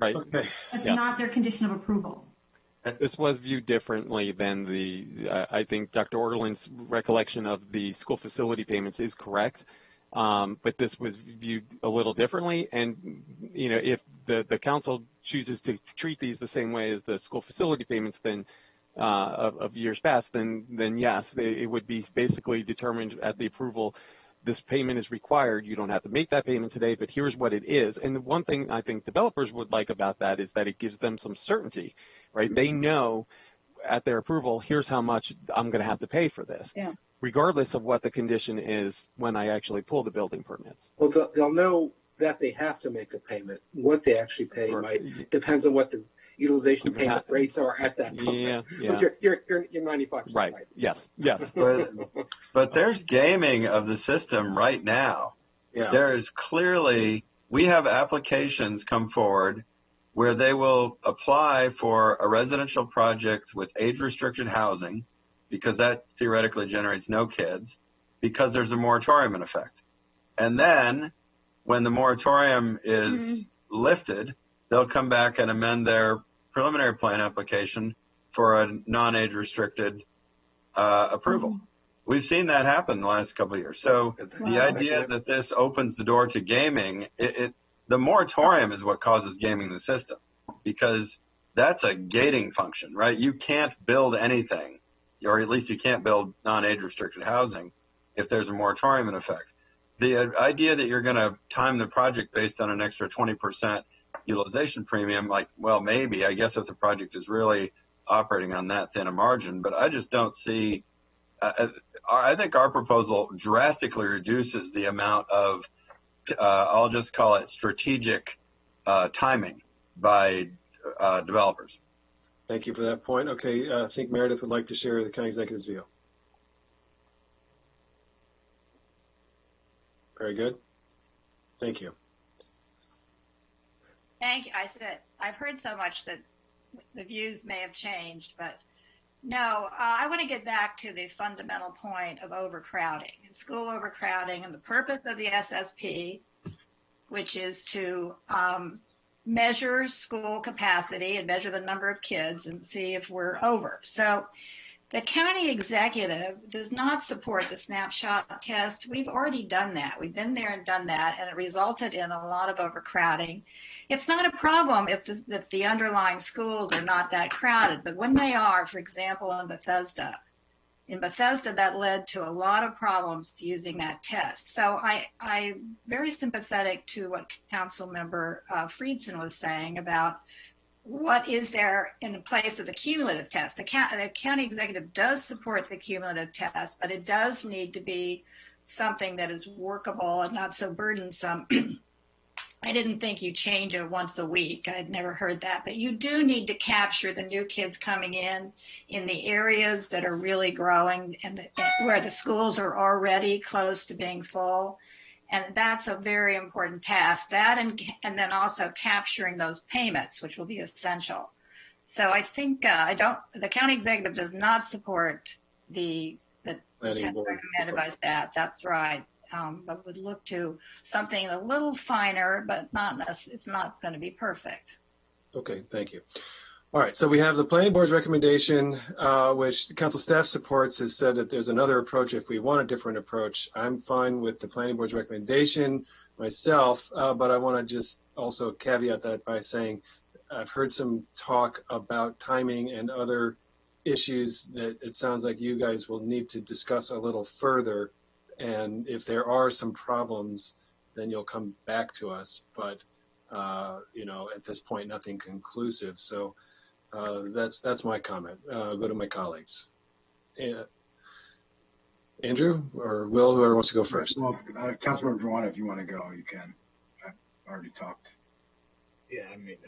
Right. Okay. That's not their condition of approval. This was viewed differently than I think Dr. Orland's recollection of the school facility payments is correct. But this was viewed a little differently. And, if the council chooses to treat these the same way as the school facility payments, then of years past, then yes, it would be basically determined at the approval. This payment is required. You don't have to make that payment today, but here's what it is. And the one thing I think developers would like about that is that it gives them some certainty, right? They know at their approval, here's how much I'm going to have to pay for this, regardless of what the condition is when I actually pull the building permits. Well, they'll know that they have to make a payment. What they actually pay depends on what the utilization payment rates are at that time. Yeah. But you're 95% right. Yes. But there's gaming of the system right now. Yeah. There is clearly, we have applications come forward where they will apply for a residential project with age-restricted housing, because that theoretically generates no kids, because there's a moratorium in effect. And then when the moratorium is lifted, they'll come back and amend their preliminary plan application for a non-age restricted approval. We've seen that happen the last couple of years. So the idea that this opens the door to gaming, the moratorium is what causes gaming the system, because that's a gating function, right? You can't build anything, or at least you can't build non-age restricted housing if there's a moratorium in effect. The idea that you're going to time the project based on an extra 20% utilization premium, maybe, I guess, if the project is really operating on that thin a margin, but I just don't see, I think our proposal drastically reduces the amount of, I'll just call it strategic timing by developers. Thank you for that point. Okay, I think Meredith would like to share the county executive's view. Very good. Thank you. Thank you. I've heard so much that the views may have changed, but no, I want to get back to the fundamental point of overcrowding, school overcrowding, and the purpose of the SSP, which is to measure school capacity and measure the number of kids and see if we're over. So the county executive does not support the snapshot test. We've already done that. We've been there and done that, and it resulted in a lot of overcrowding. It's not a problem if the underlying schools are not that crowded, but when they are, for example, in Bethesda, that led to a lot of problems using that test. So I'm very sympathetic to what Council Member Friedson was saying about what is there in place of the cumulative test. The county executive does support the cumulative test, but it does need to be something that is workable and not so burdensome. I didn't think you change it once a week. I'd never heard that, but you do need to capture the new kids coming in the areas that are really growing and where the schools are already close to being full. And that's a very important task. That and then also capturing those payments, which will be essential. So I think the county executive does not support the test recommended by staff. That's right. But would look to something a little finer, but it's not going to be perfect. Okay, thank you. All right, so we have the planning board's recommendation, which the council staff supports, has said that there's another approach if we want a different approach. I'm fine with the planning board's recommendation myself, but I want to just also caveat that by saying I've heard some talk about timing and other issues that it sounds like you guys will need to discuss a little further. And if there are some problems, then you'll come back to us. But, at this point, nothing conclusive. So that's my comment. Go to my colleagues. Andrew or Will, whoever wants to go first. Well, Councilmember Verwana, if you want to go, you can. I've already talked. Yeah, I mean,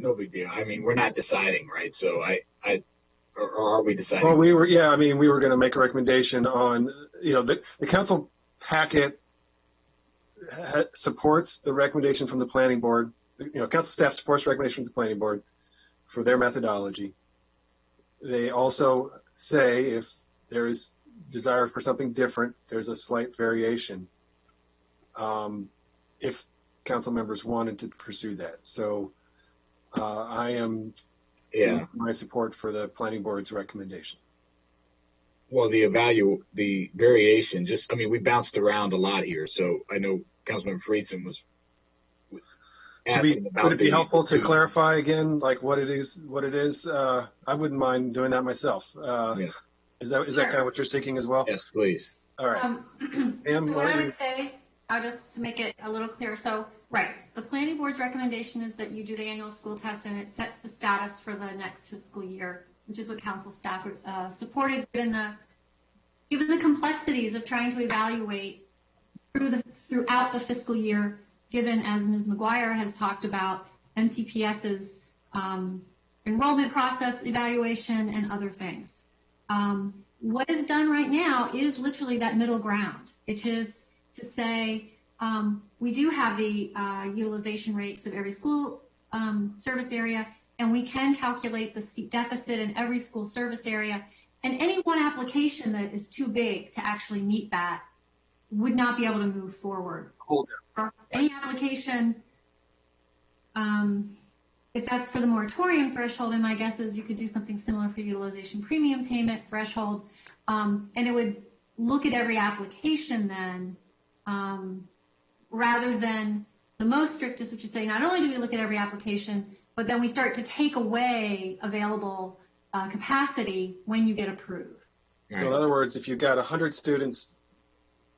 no big deal. I mean, we're not deciding, right? So or are we deciding? Well, we were going to make a recommendation on, the council packet supports the recommendation from the planning board. Council staff supports the recommendation from the planning board for their methodology. They also say if there is desire for something different, there's a slight variation. If council members wanted to pursue that. So I am my support for the planning board's recommendation. Well, the variation, we bounced around a lot here. So I know Councilmember Friedson was asking about. Would it be helpful to clarify again, like what it is? I wouldn't mind doing that myself. Is that kind of what you're seeking as well? Yes, please. All right. So what I would say, just to make it a little clearer. So, right, the planning board's recommendation is that you do the annual school test and it sets the status for the next fiscal year, which is what council staff supported given the complexities of trying to evaluate throughout the fiscal year, given, as Ms. McGuire has talked about, MCPS's enrollment process evaluation and other things. What is done right now is literally that middle ground. It's just to say we do have the utilization rates of every school service area, and we can calculate the seat deficit in every school service area. And any one application that is too big to actually meet that would not be able to move forward. Or any application, if that's for the moratorium threshold, and my guess is you could do something similar for utilization premium payment threshold, and it would look at every application then, rather than the most strictest, which is saying not only do we look at every application, but then we start to take away available capacity when you get approved. So in other words, if you've got 100 students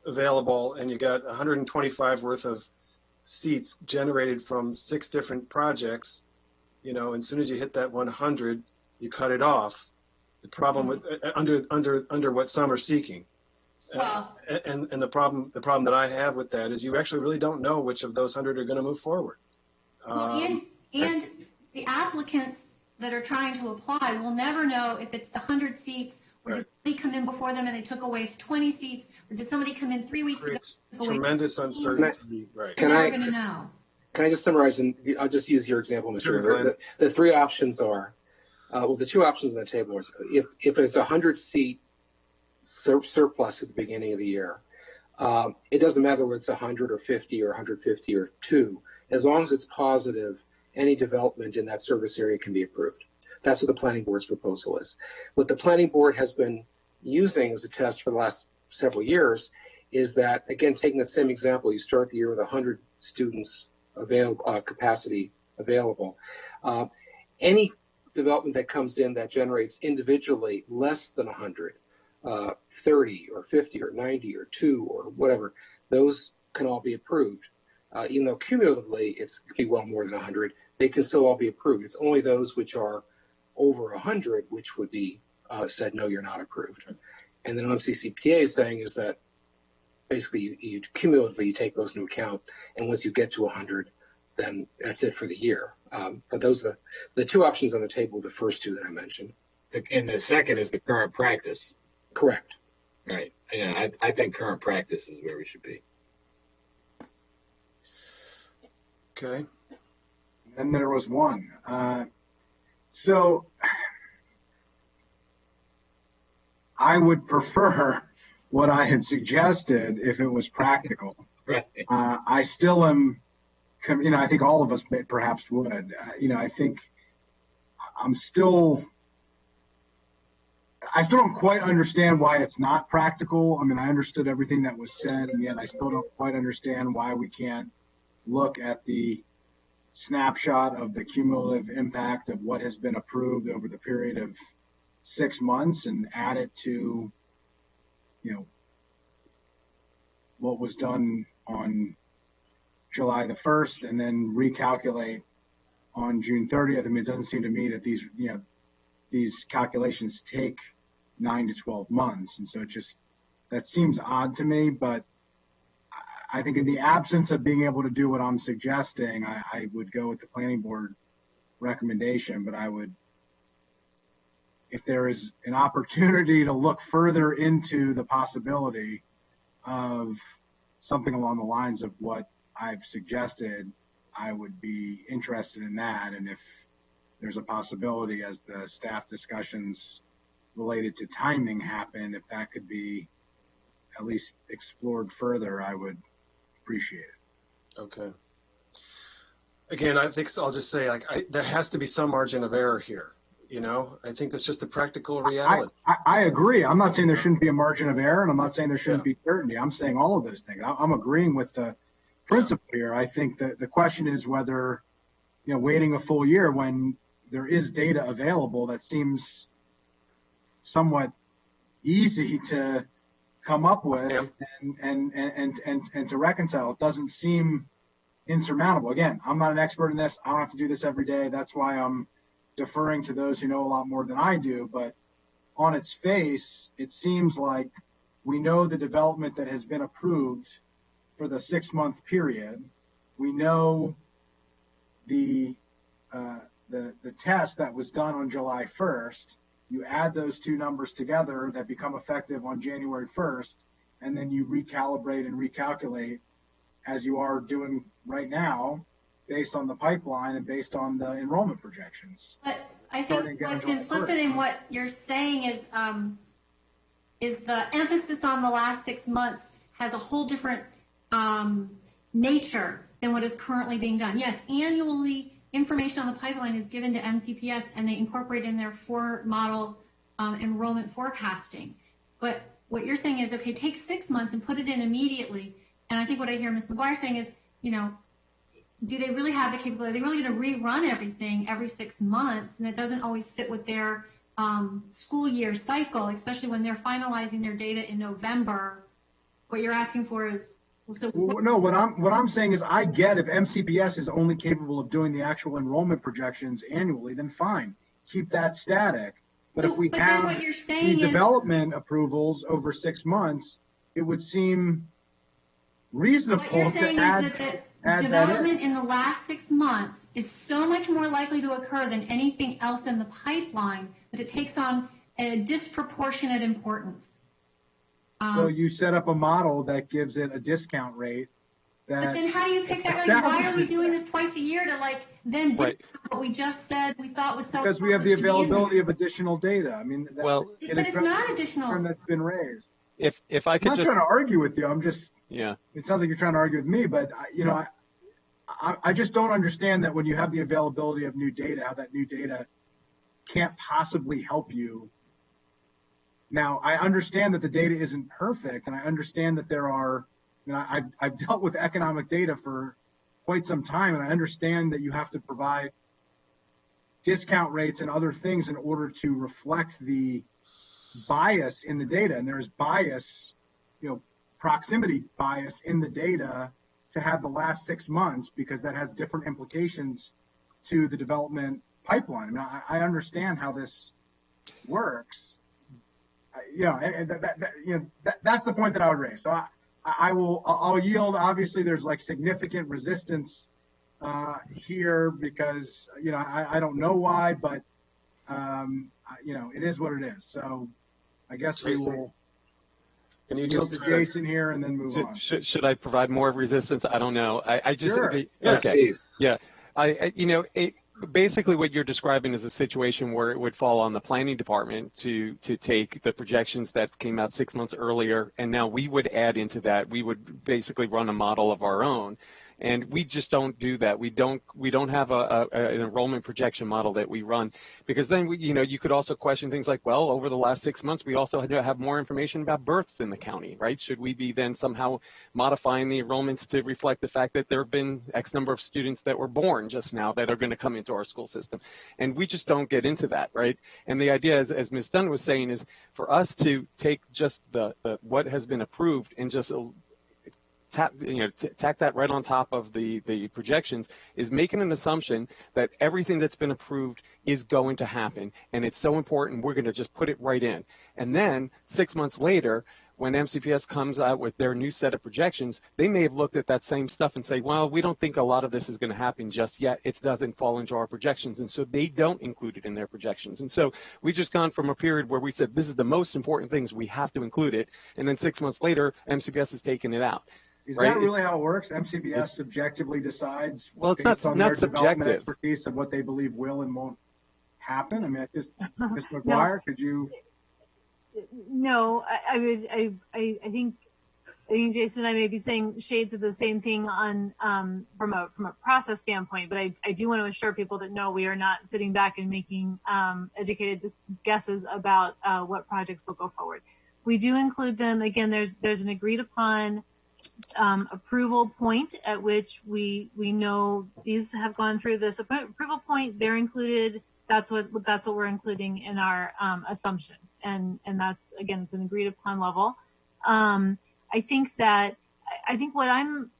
available and you got 125 worth of seats generated from 6 different projects, as soon as you hit that 100, you cut it off. The problem with under what some are seeking, and the problem that I have with that is you actually really don't know which of those 100 are going to move forward. And the applicants that are trying to apply will never know if it's the 100 seats, or did somebody come in before them and they took away 20 seats, or did somebody come in 3 weeks ago? Tremendous uncertainty. Right. They're never going to know. Can I just summarize, and I'll just use your example, Mr. River. The 3 options are, the 2 options on the table is if it's 100-seat surplus at the beginning of the year, it doesn't matter whether it's 100 or 50 or 150 or 2. As long as it's positive, any development in that service area can be approved. That's what the planning board's proposal is. What the planning board has been using as a test for the last several years is that, again, taking the same example, you start the year with 100 students available, capacity available. Any development that comes in that generates individually less than 100, 30 or 50 or 90 or 2 or whatever, those can all be approved. Even though cumulatively it's could be well more than 100, they can still all be approved. It's only those which are over 100 which would be said, no, you're not approved. And then what MCCPA is saying is that basically you cumulatively you take those into account, and once you get to 100, then that's it for the year. But those are the two options on the table, the first two that I mentioned. And the second is the current practice. Correct. Right. Yeah, I think current practice is where we should be. Okay. And there was one. So I would prefer what I had suggested if it was practical. Right. I still am, I think all of us perhaps would. I think I still don't quite understand why it's not practical. I mean, I understood everything that was said, and yet I still don't quite understand why we can't look at the snapshot of the cumulative impact of what has been approved over the period of 6 months and add it to, what was done on July the 1st and then recalculate on June 30th. I mean, it doesn't seem to me that these calculations take 9 to 12 months. And so that seems odd to me, but I think in the absence of being able to do what I'm suggesting, I would go with the planning board recommendation, but if there is an opportunity to look further into the possibility of something along the lines of what I've suggested, I would be interested in that. And if there's a possibility as the staff discussions related to timing happen, if that could be at least explored further, I would appreciate it. Okay. Again, I think I'll just say, there has to be some margin of error here. I think that's just a practical reality. I agree. I'm not saying there shouldn't be a margin of error, and I'm not saying there shouldn't be certainty. I'm saying all of those things. I'm agreeing with the principle here. I think that the question is whether, waiting a full year when there is data available that seems somewhat easy to come up with and to reconcile. It doesn't seem insurmountable. Again, I'm not an expert in this. I don't have to do this every day. That's why I'm deferring to those who know a lot more than I do. But on its face, it seems like we know the development that has been approved for the 6-month period. We know the test that was done on July 1st. You add those two numbers together that become effective on January 1st, and then you recalibrate and recalculate as you are doing right now based on the pipeline and based on the enrollment projections. But I think what's implicit in what you're saying is the emphasis on the last 6 months has a whole different nature than what is currently being done. Yes, annually information on the pipeline is given to MCPS and they incorporate in their model enrollment forecasting. But what you're saying is, okay, take 6 months and put it in immediately. And I think what I hear Ms. McGuire saying is, do they really have the capability? Are they really going to rerun everything every 6 months? And it doesn't always fit with their school year cycle, especially when they're finalizing their data in November. What you're asking for is, no, what I'm saying is I get if MCPS is only capable of doing the actual enrollment projections annually, then fine, keep that static. But if we have the development approvals over 6 months, it would seem reasonable to add development in the last 6 months is so much more likely to occur than anything else in the pipeline that it takes on a disproportionate importance. So you set up a model that gives it a discount rate. But then how do you pick that? Why are we doing this twice a year to then discount what we just said we thought was so? Because we have the availability of additional data. I mean, but it's not additional. That's been raised. If I could I'm not trying to argue with you. I'm just. Yeah. It sounds like you're trying to argue with me, but I just don't understand that when you have the availability of new data, how that new data can't possibly help you. Now, I understand that the data isn't perfect, and I understand that there are, I've dealt with economic data for quite some time, and I understand that you have to provide discount rates and other things in order to reflect the bias in the data. And there's bias, proximity bias in the data to have the last 6 months, because that has different implications to the development pipeline. I mean, I understand how this works. That's the point that I would raise. So I'll yield. Obviously, there's like significant resistance here because I don't know why, but it is what it is. So I guess we will. Can you yield just to Jason here and then move on? Should I provide more resistance? I don't know. I just Sure. Yes, okay. please. Yeah. Basically what you're describing is a situation where it would fall on the planning department to take the projections that came out 6 months earlier, and now we would add into that. We would basically run a model of our own, and we just don't do that. We don't have an enrollment projection model that we run, because then you could also question things like, well, over the last 6 months we also had to have more information about births in the county, right? Should we be then somehow modifying the enrollments to reflect the fact that there have been X number of students that were born just now that are going to come into our school system? And we just don't get into that, right? And the idea, as Ms. Dunn was saying, is for us to take just the what has been approved and just tack that right on top of the projections is making an assumption that everything that's been approved is going to happen, and it's so important we're going to just put it right in. And then 6 months later, when MCPS comes out with their new set of projections, they may have looked at that same stuff and say, well, we don't think a lot of this is going to happen just yet. It doesn't fall into our projections, and so they don't include it in their projections. And so we've just gone from a period where we said this is the most important things, we have to include it, and then 6 months later, MCPS has taken it out. Is right? that really how it works? MCBS subjectively decides Well, it's based not on their subjective. development expertise of what they believe will and won't happen? I mean, Ms. McGuire, could you? No, I think Jason and I may be saying shades of the same thing on from a process standpoint, but I do want to assure people that no, we are not sitting back and making educated guesses about what projects will go forward. We do include them. Again, there's an agreed upon approval point at which we know these have gone through this approval point. They're included. That's what we're including in our assumptions, and that's, again, it's an agreed upon level. I think what I'm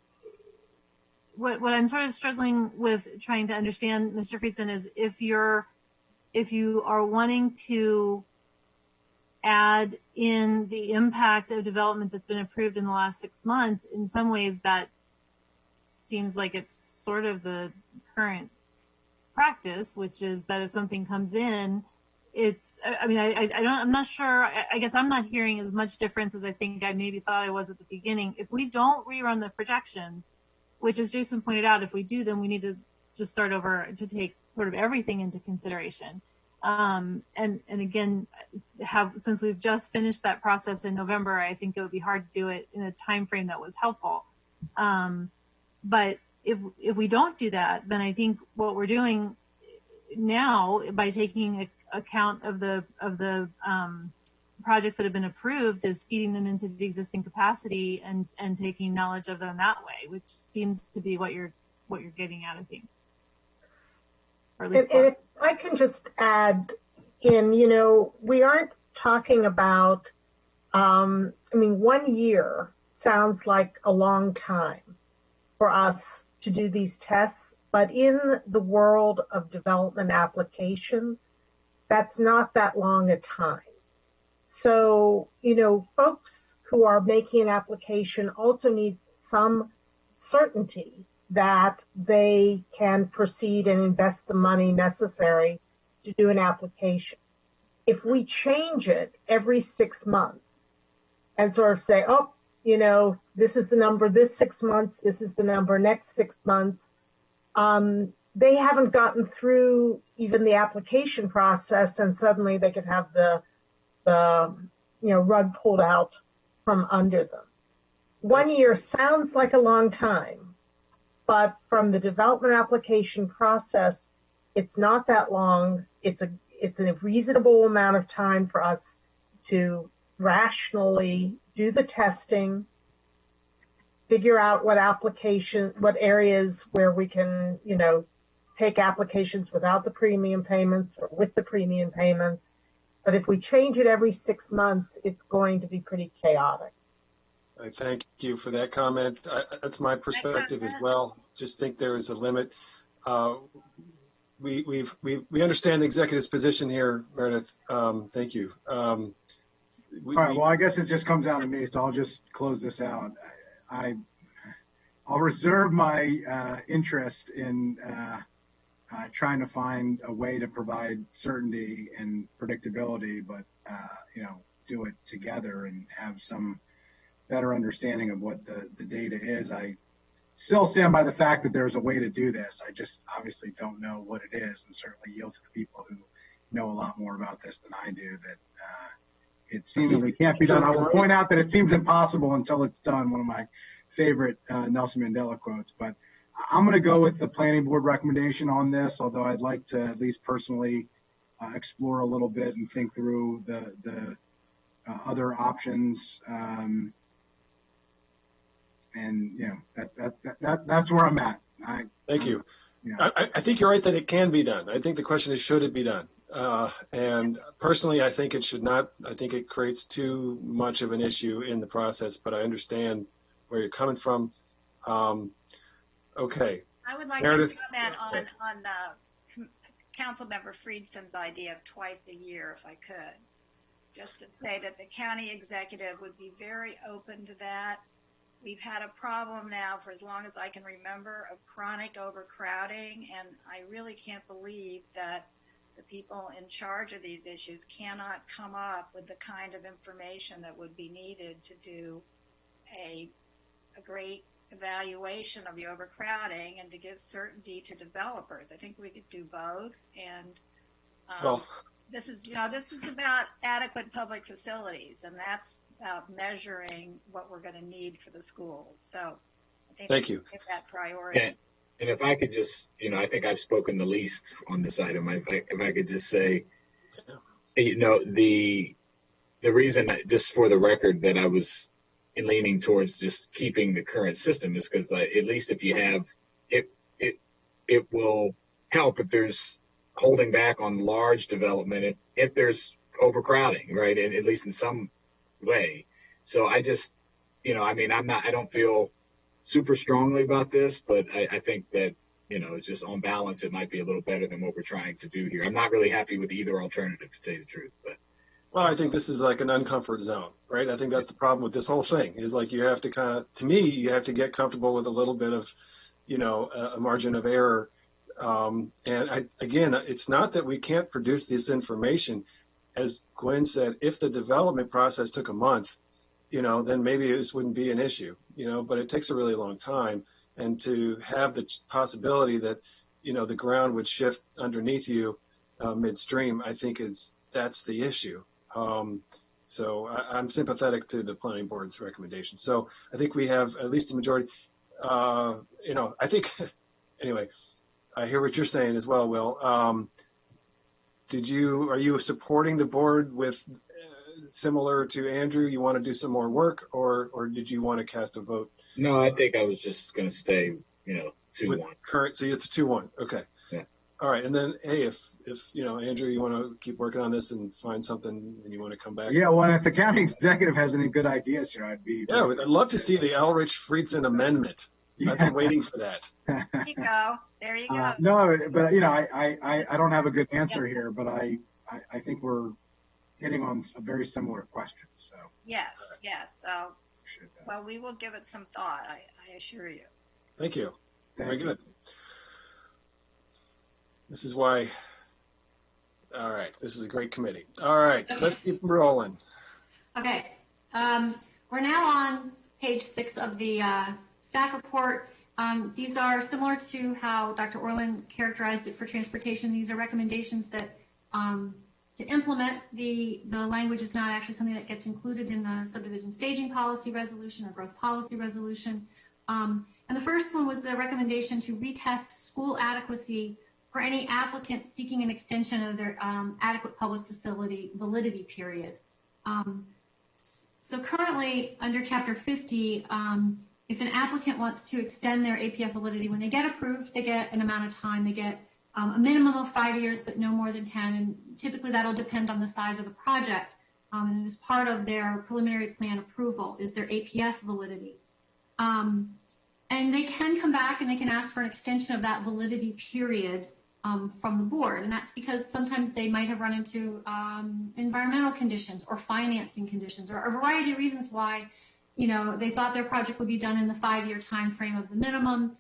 sort of struggling with trying to understand, Mr. Friedson, is if you are wanting to add in the impact of development that's been approved in the last 6 months, in some ways that seems like it's sort of the current practice, which is that if something comes in, I'm not sure. I guess I'm not hearing as much difference as I think I maybe thought I was at the beginning. If we don't rerun the projections, which, as Jason pointed out, if we do, then we need to just start over to take sort of everything into consideration. And again, since we've just finished that process in November, I think it would be hard to do it in a time frame that was helpful. But if we don't do that, then I think what we're doing now, by taking account of the projects that have been approved, is feeding them into the existing capacity and taking knowledge of them that way, which seems to be what you're getting at, I think. Or at least if I can just add in, we aren't talking about, 1 year sounds like a long time for us to do these tests, but in the world of development applications, that's not that long a time. So, folks who are making an application also need some certainty that they can proceed and invest the money necessary to do an application. If we change it every 6 months and sort of say, this is the number this 6 months, this is the number next 6 months, they haven't gotten through even the application process, and suddenly they could have the rug pulled out from under them. 1 year sounds like a long time, but from the development application process, it's not that long. It's a reasonable amount of time for us to rationally do the testing, figure out what areas where we can, take applications without the premium payments or with the premium payments. But if we change it every 6 months, it's going to be pretty chaotic. I thank you for that comment. That's my perspective as well. Just think there is a limit. We understand the executive's position here, Meredith. Thank you. All right. Well, I guess it just comes down to me, so I'll just close this out. I'll reserve my interest in trying to find a way to provide certainty and predictability, but do it together and have some better understanding of what the data is. I still stand by the fact that there's a way to do this. I just obviously don't know what it is, and certainly yield to the people who know a lot more about this than I do that it seemingly can't be done. I will point out that it seems impossible until it's done, one of my favorite Nelson Mandela quotes. But I'm going to go with the planning board recommendation on this, although I'd like to at least personally explore a little bit and think through the other options. That's where I'm at. Thank you. I think you're right that it can be done. I think the question is, should it be done? And personally, I think it should not. I think it creates too much of an issue in the process, but I understand where you're coming from. Okay. I would like Meredith, to comment on Councilmember Friedson's idea of twice a year, if I could. Just to say that the county executive would be very open to that. We've had a problem now for as long as I can remember of chronic overcrowding, and I really can't believe that the people in charge of these issues cannot come up with the kind of information that would be needed to do a great evaluation of the overcrowding and to give certainty to developers. I think we could do both, and this is about adequate public facilities, and that's about measuring what we're going to need for the schools. So I think thank you. Give that priority. And if I could just, I think I've spoken the least on this item. If I could just say, the reason, just for the record, that I was leaning towards just keeping the current system is because at least if you have it will help if there's holding back on large development, if there's overcrowding, right? And at least in some way. So I just, I don't feel super strongly about this, but I think that, just on balance, it might be a little better than what we're trying to do here. I'm not really happy with either alternative, to tell you the truth, but. Well, I think this is like an uncomfort zone, right? I think that's the problem with this whole thing is like you have to you have to get comfortable with a little bit of, a margin of error. Again, it's not that we can't produce this information. As Gwen said, if the development process took a month, then maybe this wouldn't be an issue, but it takes a really long time. And to have the possibility that, the ground would shift underneath you midstream, I think that's the issue. So I'm sympathetic to the planning board's recommendation. So I think we have at least a majority. I think, anyway, I hear what you're saying as well, Will. Are you supporting the board with similar to Andrew? You want to do some more work, or did you want to cast a vote? No, I think I was just going to stay, 2-1. Current, so it's a 2-1. Okay. Yeah. All right, and then if Andrew, you want to keep working on this and find something, and you want to come back. Yeah, well, if the county executive has any good ideas here, I'd be. Yeah, I'd love to see the Elrich Friedson amendment. Yeah. I've been waiting for that. There you go. There you go. No, but I don't have a good answer here, but I think we're hitting on a very similar question. So. Yes. So, well, we will give it some thought. I assure you. Thank you. Very good. This is why. All right, this is a great committee. All right, let's keep rolling. Okay, we're now on page 6 of the staff report. These are similar to how Dr. Orland characterized it for transportation. These are recommendations that to implement the language is not actually something that gets included in the subdivision staging policy resolution or growth policy resolution. And the first one was the recommendation to retest school adequacy for any applicant seeking an extension of their adequate public facility validity period. So currently, under Chapter 50, if an applicant wants to extend their APF validity, when they get approved, they get an amount of time. They get a minimum of 5 years, but no more than 10. And typically, that'll depend on the size of the project. And as part of their preliminary plan approval is their APF validity. And they can come back and they can ask for an extension of that validity period from the board. And that's because sometimes they might have run into environmental conditions or financing conditions or a variety of reasons why, you know, they thought their project would be done in the 5-year time frame of the minimum.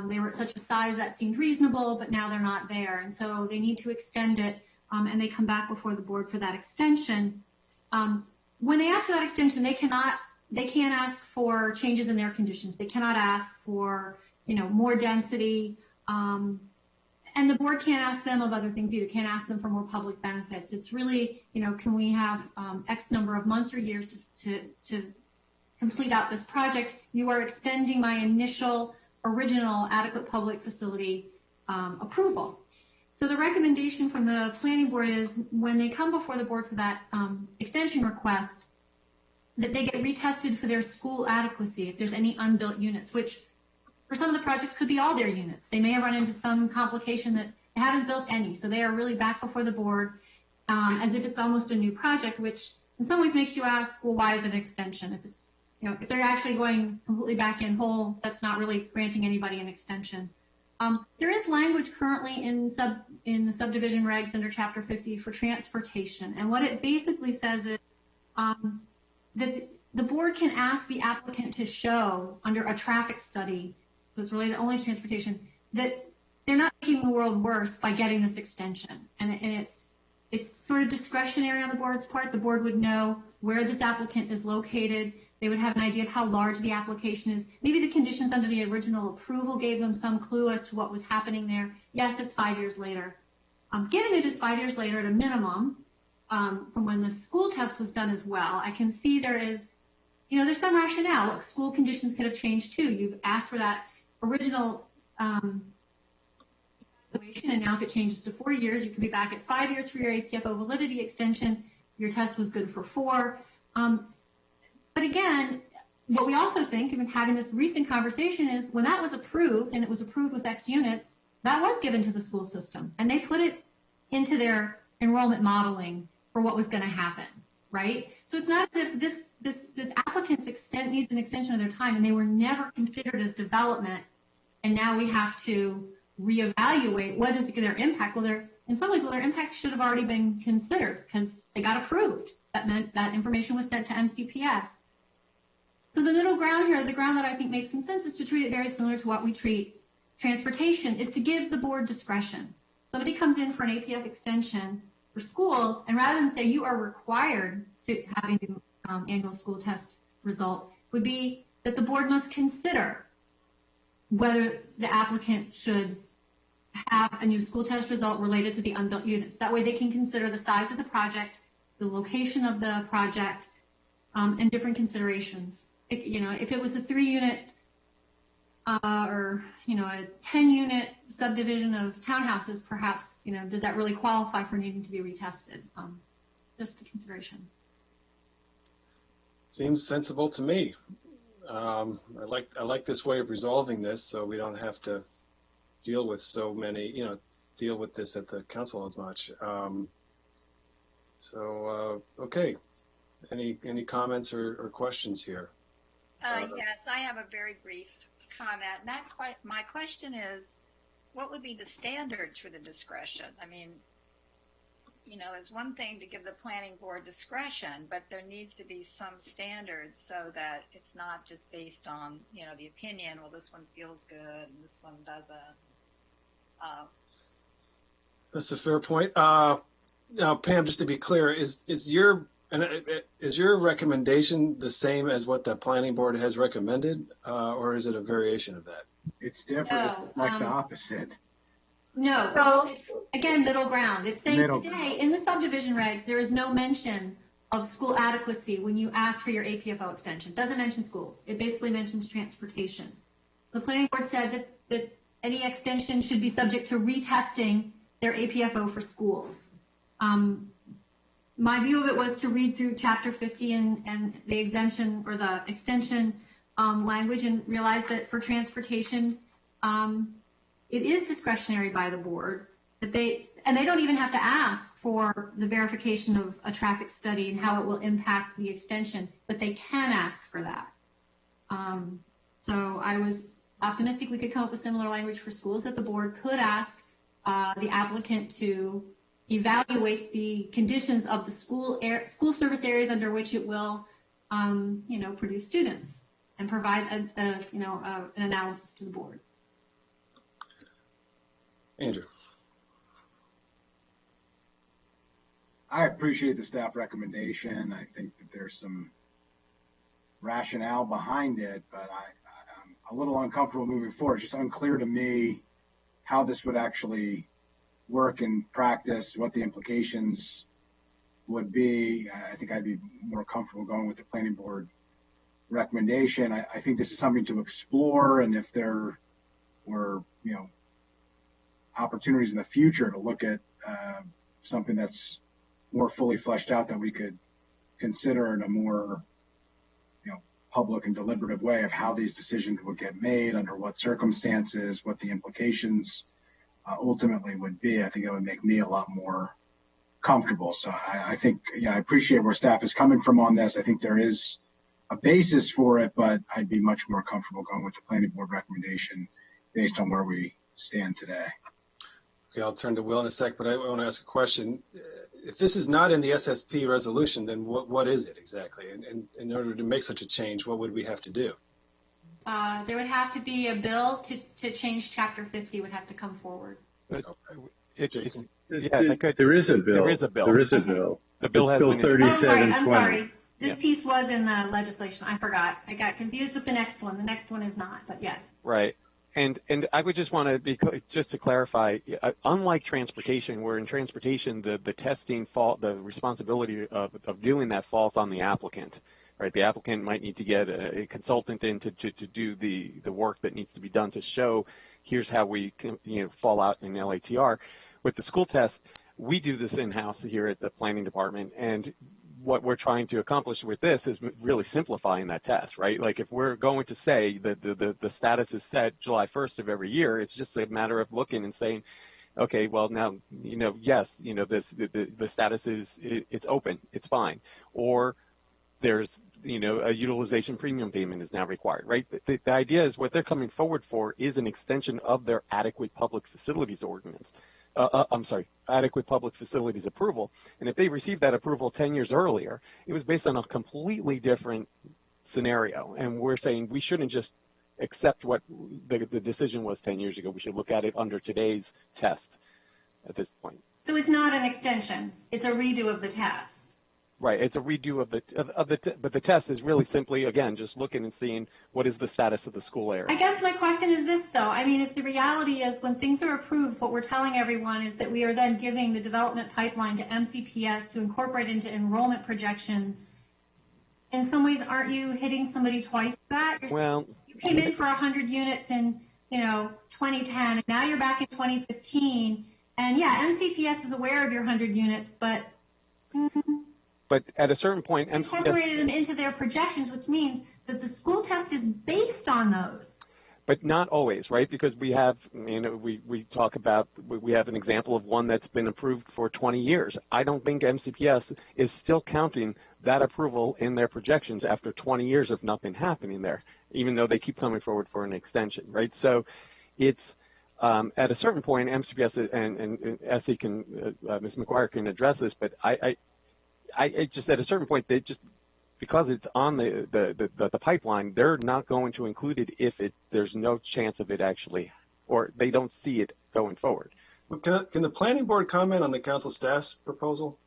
They were at such a size that seemed reasonable, but now they're not there. And so they need to extend it, and they come back before the board for that extension. When they ask for that extension, they can't ask for changes in their conditions. They cannot ask for, you know, more density. And the board can't ask them of other things either. Can't ask them for more public benefits. It's really, you know, can we have X number of months or years to complete out this project? You are extending my initial original adequate public facility approval. So the recommendation from the planning board is when they come before the board for that extension request, that they get retested for their school adequacy if there's any unbuilt units, which for some of the projects could be all their units. They may have run into some complication that they haven't built any. So they are really back before the board as if it's almost a new project, which in some ways makes you ask, well, why is it an extension? If it's, you know, if they're actually going completely back in whole, that's not really granting anybody an extension. There is language currently in the subdivision regs under Chapter 50 for transportation. And what it basically says is that the board can ask the applicant to show under a traffic study that's related only to transportation that they're not making the world worse by getting this extension. And it's sort of discretionary on the board's part. The board would know where this applicant is located. They would have an idea of how large the application is. Maybe the conditions under the original approval gave them some clue as to what was happening there. Yes, it's 5 years later. Given it is 5 years later at a minimum from when the school test was done as well, I can see there is, you know, there's some rationale. Look, school conditions could have changed too. You've asked for that original evaluation, and now if it changes to 4 years, you could be back at 5 years for your APFO validity extension. Your test was good for 4. But again, what we also think, even having this recent conversation, is when that was approved, and it was approved with X units, that was given to the school system, and they put it into their enrollment modeling for what was going to happen, right? So it's not as if this applicant's needs an extension of their time, and they were never considered as development, and now we have to reevaluate what is their impact. Well, in some ways, their impact should have already been considered because they got approved. That meant that information was sent to MCPS. So the middle ground here, the ground that I think makes some sense, is to treat it very similar to what we treat transportation, is to give the board discretion. Somebody comes in for an APF extension for schools, and rather than say you are required to have a new annual school test result, would be that the board must consider whether the applicant should have a new school test result related to the unbuilt units. That way they can consider the size of the project, the location of the project, and different considerations. You know, if it was a 3-unit or, you know, a 10-unit subdivision of townhouses, perhaps, you know, does that really qualify for needing to be retested? Just a consideration. Seems sensible to me. I like this way of resolving this, so we don't have to deal with so many, you know, deal with this at the council as much. Okay. Any comments or questions here? Yes, I have a very brief comment. My question is, what would be the standards for the discretion? I mean, you know, it's one thing to give the planning board discretion, but there needs to be some standards so that it's not just based on, you know, the opinion, well, this one feels good and this one doesn't. That's a fair point. Now, Pam, just to be clear, is your recommendation the same as what the planning board has recommended, or is it a variation of that? It's different. No, It's like the opposite. No, well, it's, again, middle ground. It's saying today in the subdivision regs, there is no mention of school adequacy when you ask for your APFO extension. It doesn't mention schools. It basically mentions transportation. the planning board said that any extension should be subject to retesting their APFO for schools. My view of it was to read through chapter 50 and the exemption or the extension language and realize that for transportation, it is discretionary by the board, that they don't even have to ask for the verification of a traffic study and how it will impact the extension, but they can ask for that. So I was optimistic we could come up with similar language for schools, that the board could ask the applicant to evaluate the conditions of the school service areas under which it will, produce students and provide an analysis to the board. Andrew. I appreciate the staff recommendation. I think that there's some rationale behind it, but I'm a little uncomfortable moving forward. It's just unclear to me how this would actually work in practice, what the implications would be. I think I'd be more comfortable going with the planning board recommendation. I think this is something to explore, and if there were, opportunities in the future to look at something that's more fully fleshed out that we could consider in a more, public and deliberative way of how these decisions would get made, under what circumstances, what the implications ultimately would be, I think that would make me a lot more comfortable. So I think, I appreciate where staff is coming from on this. I think there is a basis for it, but I'd be much more comfortable going with the planning board recommendation based on where we stand today. Okay, I'll turn to Will in a sec, but I want to ask a question. If this is not in the SSP resolution, then what is it exactly? And in order to make such a change, what would we have to do? There would have to be a bill to change chapter 50 would have to come forward. There is a bill. There is a bill. There is a Okay. bill. The bill has Bill been 3720. I'm sorry. This Yeah. piece was in the legislation. I forgot. I got confused with the next one. The next one is not, but yes. Right. And I would just want to be just to clarify, unlike transportation, where in transportation the testing the responsibility of doing that falls on the applicant, right? The applicant might need to get a consultant in to do the work that needs to be done to show here's how we can, fall out in LATR. With the school test, we do this in-house here at the planning department, and what we're trying to accomplish with this is really simplifying that test, right? Like if we're going to say that the status is set July 1st of every year, it's just a matter of looking and saying, okay, well now, yes, the status is, it's open, it's fine. Or there's, a utilization premium payment is now required, right? The idea is what they're coming forward for is an extension of their adequate public facilities ordinance. Adequate public facilities approval. And if they received that approval 10 years earlier, it was based on a completely different scenario. And we're saying we shouldn't just accept what the decision was 10 years ago. We should look at it under today's test at this point. So it's not an extension. It's a redo of the test. Right. It's a redo but the test is really simply, again, just looking and seeing what is the status of the school area. I guess my question is this, though. I mean, if the reality is when things are approved, what we're telling everyone is that we are then giving the development pipeline to MCPS to incorporate into enrollment projections. In some ways, aren't you hitting somebody twice for that? You came in for 100 units in, 2010, and now you're back in 2015. And yeah, MCPS is aware of your 100 units, but at a certain point, MCPS incorporated them into their projections, which means that the school test is based on those. But not always, right? Because we have, we talk about, we have an example of one that's been approved for 20 years. I don't think MCPS is still counting that approval in their projections after 20 years of nothing happening there, even though they keep coming forward for an extension, right? So it's, at a certain point, MCPS and SE can, Ms. McGuire can address this, but I just at a certain point, they just, because it's on the pipeline, they're not going to include it if there's no chance of it actually, or they don't see it going forward. Can the planning board comment on the council staff's proposal?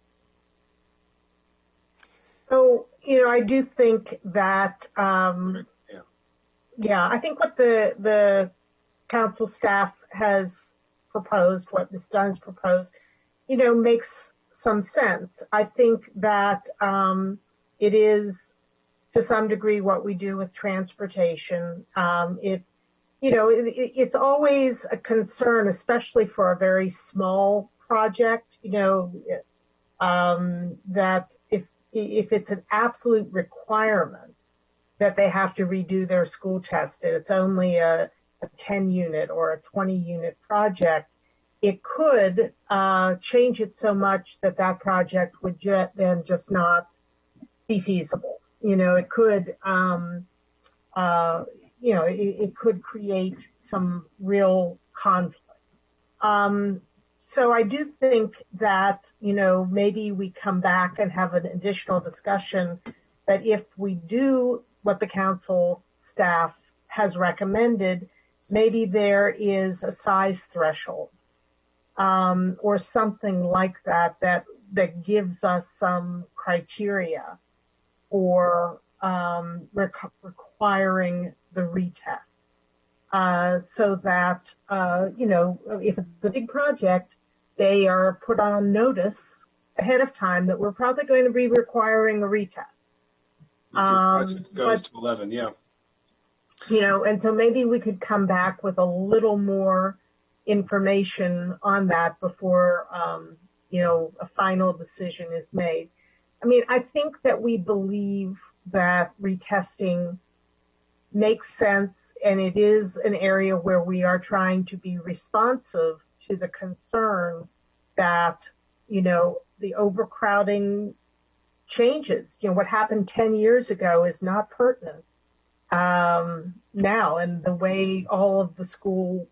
So, I do think that, I think what the council staff has proposed, what Ms. Dunn's proposed, makes some sense. I think that it is to some degree what we do with transportation. It it's always a concern, especially for a very small project, that if it's an absolute requirement that they have to redo their school test and it's only a 10 unit or a 20 unit project, it could change it so much that project would then just not be feasible. It could, it could create some real conflict. So I do think that, maybe we come back and have an additional discussion that if we do what the council staff has recommended, maybe there is a size threshold or something like that gives us some criteria for requiring the retest. So that, if it's a big project, they are put on notice ahead of time that we're probably going to be requiring a retest. Project goes to 11, yeah. And so maybe we could come back with a little more information on that before, a final decision is made. I mean, I think that we believe that retesting makes sense, and it is an area where we are trying to be responsive to the concern that, the overcrowding changes. What happened 10 years ago is not pertinent now, and the way all of the school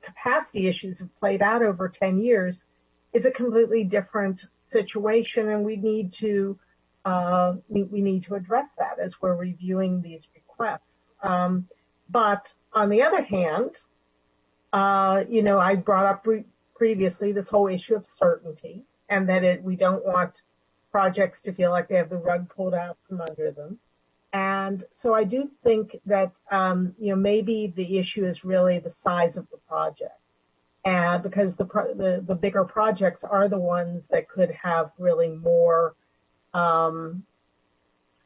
capacity issues have played out over 10 years is a completely different situation, and we need to address that as we're reviewing these requests. But on the other hand, I brought up previously this whole issue of certainty, and that we don't want projects to feel like they have the rug pulled out from under them. And so I do think that, maybe the issue is really the size of the project. And because the bigger projects are the ones that could have really more of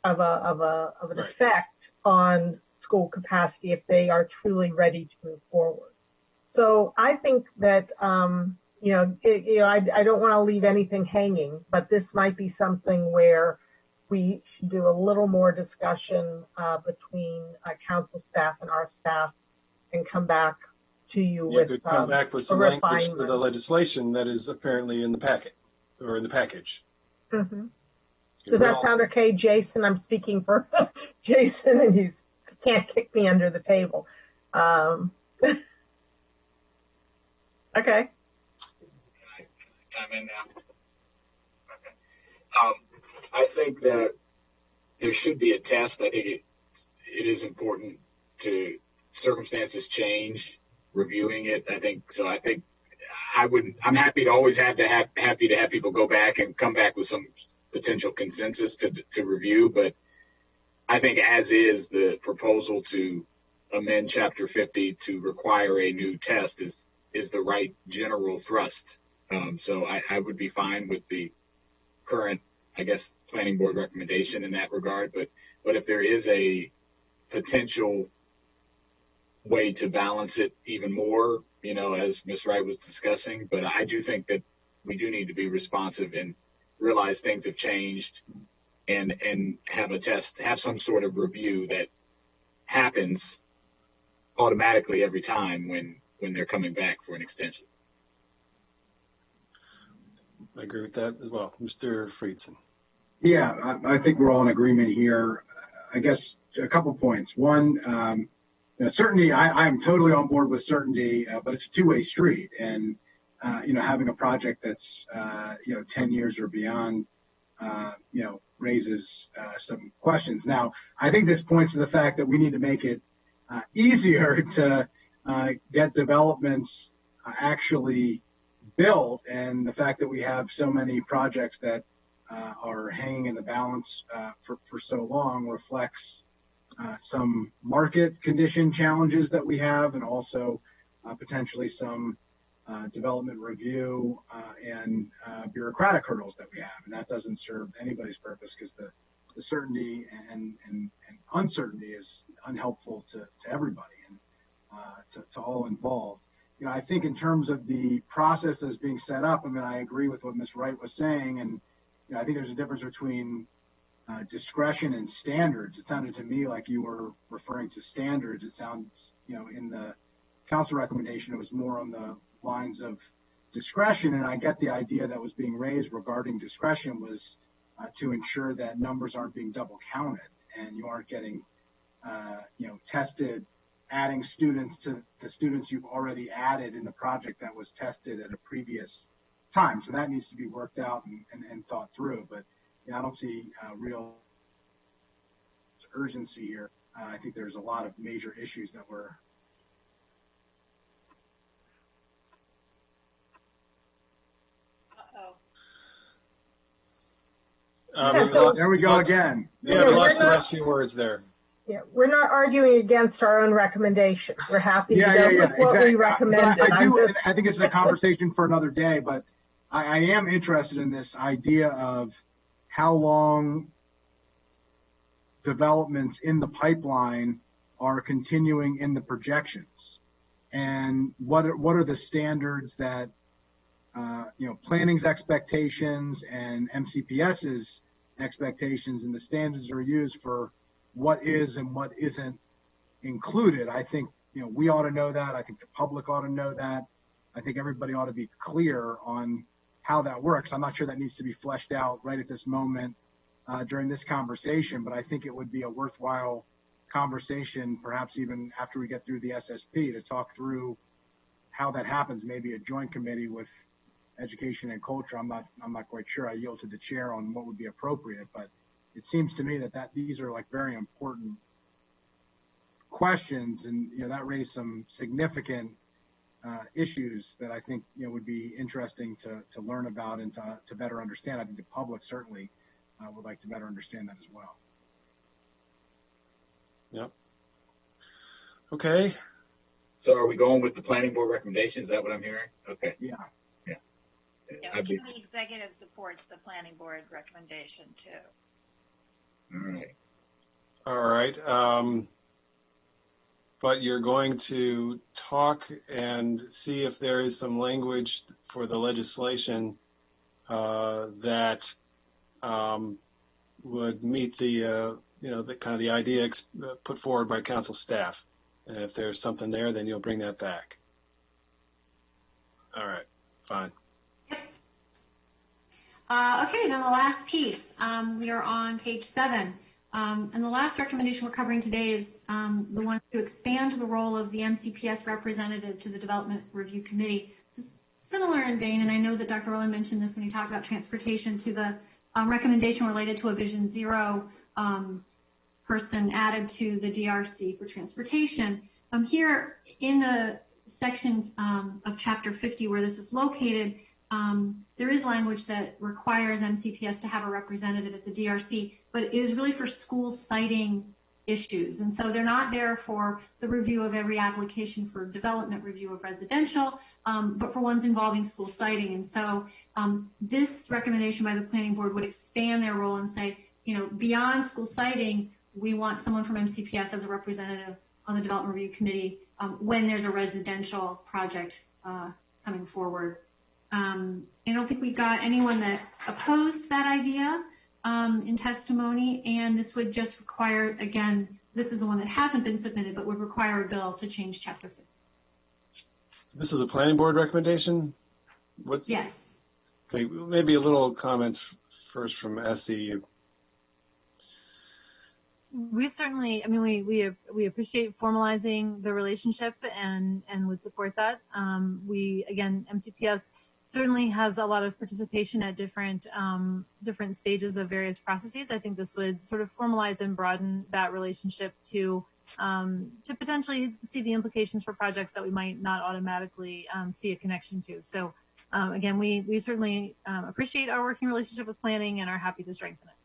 an effect on school capacity if they are truly ready to move forward. So I think that I don't want to leave anything hanging, but this might be something where we should do a little more discussion between council staff and our staff, and come back to you with could come back with some language for the legislation that is apparently in the packet or in the package. Mm-hmm. Does that sound okay, Jason? I'm speaking for Jason, and he can't kick me under the table. Okay. Time in now. Okay. I think that there should be a test. I think it is important to circumstances change, reviewing it. I think I'm happy to always happy to have people go back and come back with some potential consensus to review. But I think as is, the proposal to amend Chapter 50 to require a new test is the right general thrust. So I would be fine with the current, I guess, planning board recommendation in that regard. But if there is a potential way to balance it even more, as Ms. Wright was discussing, but I do think that we do need to be responsive and realize things have changed, and have a test, have some sort of review that happens automatically every time when they're coming back for an extension. I agree with that as well. Mr. Friedson. Yeah, I think we're all in agreement here. I guess a couple points. One, certainty, I'm totally on board with certainty, but it's a two-way street. And, having a project that's, 10 years or beyond, raises some questions. Now, I think this points to the fact that we need to make it easier to get developments actually built, and the fact that we have so many projects that are hanging in the balance for so long reflects some market condition challenges that we have, and also potentially some development review and bureaucratic hurdles that we have, and that doesn't serve anybody's purpose, because the certainty and uncertainty is unhelpful to everybody. And to all involved. I think in terms of the process that's being set up, I agree with what Ms. Wright was saying, and I think there's a difference between discretion and standards. It sounded to me like you were referring to standards. It sounds, in the council recommendation, it was more on the lines of discretion, and I get the idea that was being raised regarding discretion was to ensure that numbers aren't being double counted and you aren't getting, tested, adding students to the students you've already added in the project that was tested at a previous time. So that needs to be worked out and thought through. But I don't see real urgency here. I think there's a lot of major issues that were. There we go again. Yeah, we lost the last few words there. Yeah, we're not arguing against our own recommendation. We're happy to go with what we recommended. I think it's a conversation for another day, but I am interested in this idea of how long developments in the pipeline are continuing in the projections, and what are the standards that planning's expectations and MCPS's expectations and the standards are used for what is and what isn't included. I think, we ought to know that. I think the public ought to know that. I think everybody ought to be clear on how that works. I'm not sure that needs to be fleshed out right at this moment during this conversation, but I think it would be a worthwhile conversation, perhaps even after we get through the SSP, to talk through how that happens, maybe a joint committee with education and culture. I'm not quite sure. I yield to the chair on what would be appropriate, but it seems to me that these are like very important questions, and that raised some significant issues that I think would be interesting to learn about and to better understand. I think the public certainly would like to better understand that as well. Yep. Okay. So are we going with the planning board recommendation? Is that what I'm hearing? Okay. Yeah. Yeah, the executive supports the planning board recommendation too. All right. But you're going to talk and see if there is some language for the legislation that would meet the the kind of the idea put forward by council staff. And if there's something there, then you'll bring that back. All right, fine. Okay, then the last piece. We are on page 7. And the last recommendation we're covering today is the one to expand the role of the MCPS representative to the Development Review Committee. This is similar in vein, and I know that Dr. Rowland mentioned this when he talked about transportation, to the recommendation related to a Vision Zero person added to the DRC for transportation. Here in the section of Chapter 50 where this is located, there is language that requires MCPS to have a representative at the DRC, but it is really for school siting issues. And so they're not there for the review of every application for development review of residential, but for ones involving school siting. And so this recommendation by the planning board would expand their role and say, beyond school siting, we want someone from MCPS as a representative on the Development Review Committee when there's a residential project coming forward. I don't think we got anyone that opposed that idea in testimony, and this would just require, again, this is the one that hasn't been submitted, but would require a bill to change Chapter 50. So this is a planning board recommendation? Yes. Okay, maybe a little comments first from Essie. We certainly, we appreciate formalizing the relationship and would support that. MCPS certainly has a lot of participation at different stages of various processes. I think this would sort of formalize and broaden that relationship to potentially see the implications for projects that we might not automatically see a connection to. So again, we certainly appreciate our working relationship with planning and are happy to strengthen it.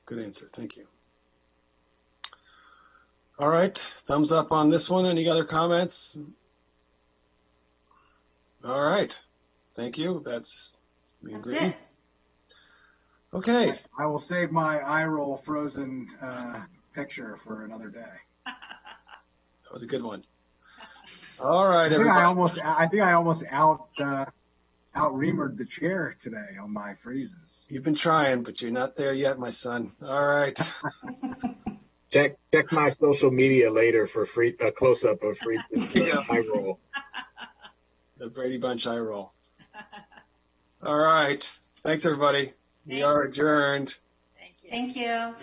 Good answer. Thank you. All right. Thumbs up on this one. Any other comments? All right. Thank you. That's agree. It. Okay. I will save my eye roll frozen picture for another day. That was a good one. All right, I think everybody. I almost out-reamered the chair today on my freezes. You've been trying, but you're not there yet, my son. All right. Check my social media later for a close up of free eye roll. The Brady Bunch eye roll. All right. Thanks, everybody. We are adjourned. Thank you. Thank you.